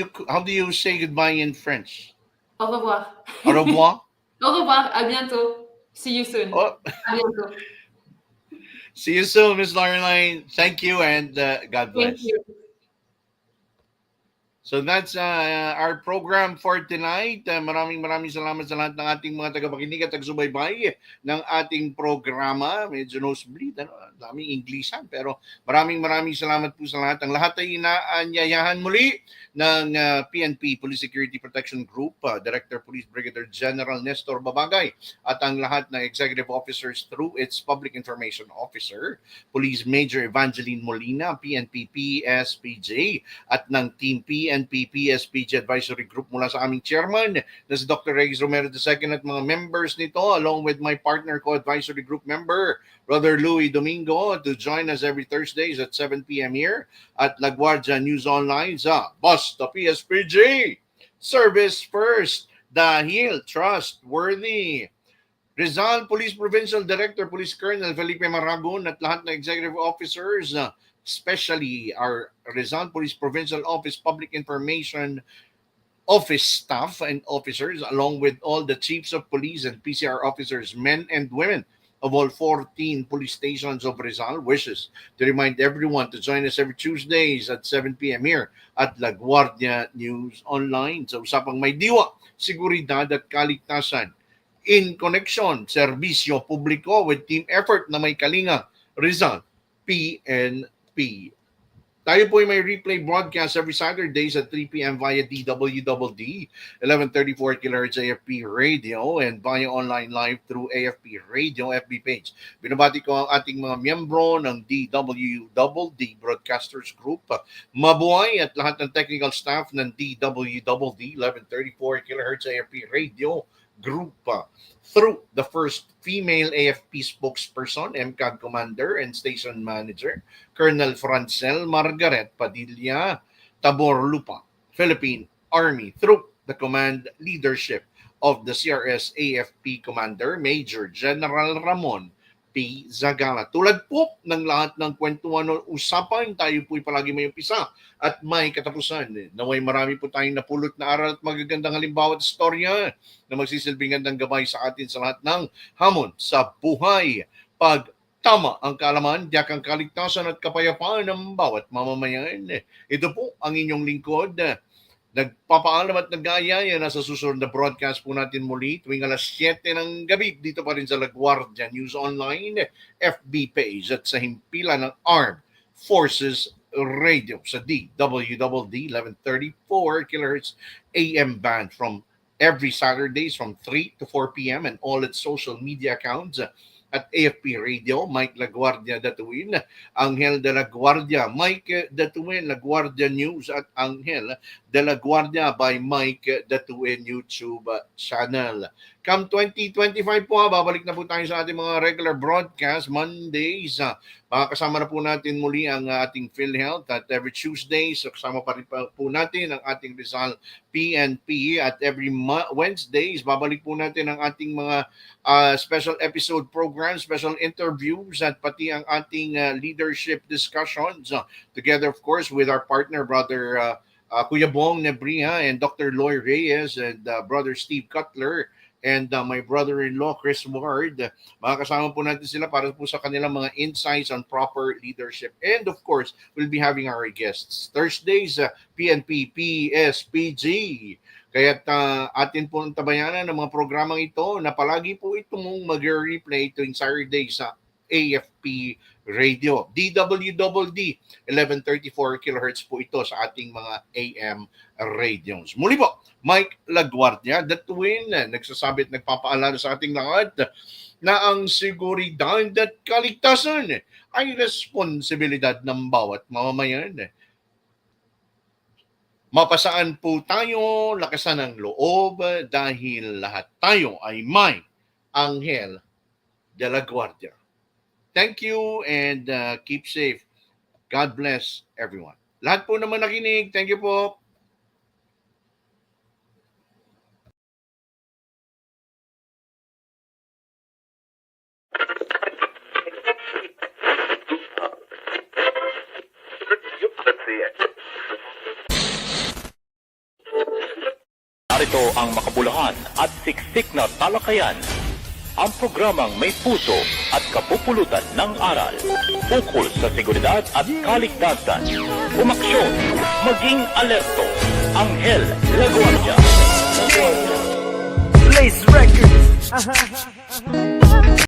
[SPEAKER 11] you say goodbye in French?
[SPEAKER 14] Au revoir.
[SPEAKER 11] Au revoir.
[SPEAKER 14] Au revoir. À bientôt. See you soon.
[SPEAKER 11] Oh.
[SPEAKER 14] À bientôt.
[SPEAKER 11] See you soon, Ms. Laureline. Thank you, and God bless.
[SPEAKER 14] Thank you.
[SPEAKER 11] So that's our program for tonight. Maraming salamat sa lahat ng ating mga tagapakinig at taga-subaybay ng ating programa. Medyo nosebleed, daming Englishan. Pero maraming salamat po sa lahat. Ang lahat ay inaanyayahan muli ng PNP, Police Security Protection Group, Director Police Brigadier General Nestor Babagay, at ang lahat ng executive officers through its Public Information Officer, Police Major Evangeline Molina, PNP PSPJ, at ng Team PNP PSPJ Advisory Group mula sa aming chairman na si Dr. Regis Romero II at mga members nito, along with my partner co-advisory group member, Brother Louis Domingo, to join us every Thursdays at 7 p.m. here at La Guardia News Online sa Basta PSPJ. Service first, dahil trustworthy. Rizal Police Provincial Director, Police Colonel Felipe Maragon at lahat ng executive officers, especially our Rizal Police Provincial Office Public Information Office staff and officers, along with all the chiefs of police and PCR officers, men and women of all 14 police stations of Rizal, wishes to remind everyone to join us every Tuesdays at 7 p.m. here at La Guardia News Online sa Usapang May Diwa, Seguridad at Kaligtasan. In connection, serbisyo publiko with team effort na may kalinga Rizal, PNP. Tayo po ay may replay broadcast every Saturdays at 3 p.m. via DWDD, 1134 kHz AFP Radio and via online live through AFP Radio FB page. Binabati ko ang ating mga miyembro ng DWDD Broadcasters Group, mabuhay at lahat ng technical staff ng DWDD, 1134 kHz AFP Radio Group. Through the first female AFP spokesperson, MCAD Commander and Station Manager, Colonel Francel Margaret Padilla Taborlupa, Philippine Army, through the command leadership of the CRS AFP Commander, Major General Ramon P. Zagala. Tulad po ng lahat ng kwentuhan o usapan, tayo po'y palagi may umpisa at may katapusan. Naway marami po tayong napulot na aral at magagandang halimbawa at istorya na magsisilbing gandang gabay sa atin sa lahat ng hamon sa buhay. Pag tama ang kaalaman, diyak ang kaligtasan at kapayapaan ng bawat mamamayan. Ito po ang inyong lingkod. Nagpapaalam at nag-aayaya na sa susunod na broadcast po natin muli tuwing alas 7 ng gabi dito pa rin sa Guardia News Online, FB page at sa himpilan ng Armed Forces Radio sa DWDD 1134 kHz AM band from every Saturdays from 3 to 4 p.m. and all its social media accounts at AFP Radio, Mike La Guardia DATUIN, Anghel de la Guardia, Mike DATUIN, La Guardia News at Anghel de la Guardia by Mike DATUIN YouTube channel. Come 2025 po, babalik na po tayo sa ating mga regular broadcast Mondays. Makakasama na po natin muli ang ating PhilHealth at every Tuesday. So kasama pa rin po natin ang ating Rizal PNP at every Wednesdays, babalik po natin ang ating mga special episode programs, special interviews at pati ang ating leadership discussions together of course with our partner brother Kuya Bong Nebriha and Dr. Loy Reyes and brother Steve Cutler and my brother-in-law Chris Ward. Makakasama po natin sila para po sa kanilang mga insights on proper leadership. And of course, we'll be having our guests. Thursdays, PNP, PSPG. Kaya't atin po ang tabayanan ng mga programang ito na palagi po itong mag-replay tuwing Saturday sa AFP Radio. DWDD 1134 kHz po ito sa ating mga AM radios. Muli po, Mike La Guardia, DATUIN, nagsasabi at nagpapaalala sa ating lahat na ang seguridad at kaligtasan ay responsibilidad ng bawat mamamayan. Mapasaan po tayo, lakasan ng loob dahil lahat tayo ay may Anghel de la Guardia. Thank you and keep safe. God bless everyone. Lahat po naman nakinig. Thank you po.
[SPEAKER 7] Narito ang makabuluhan at siksik na talakayan. Ang programang may puso at kapupulutan ng aral ukol sa seguridad at kaligtasan. Umaksyon, maging alerto. Anghel La Guardia.
[SPEAKER 3] Blaze Records.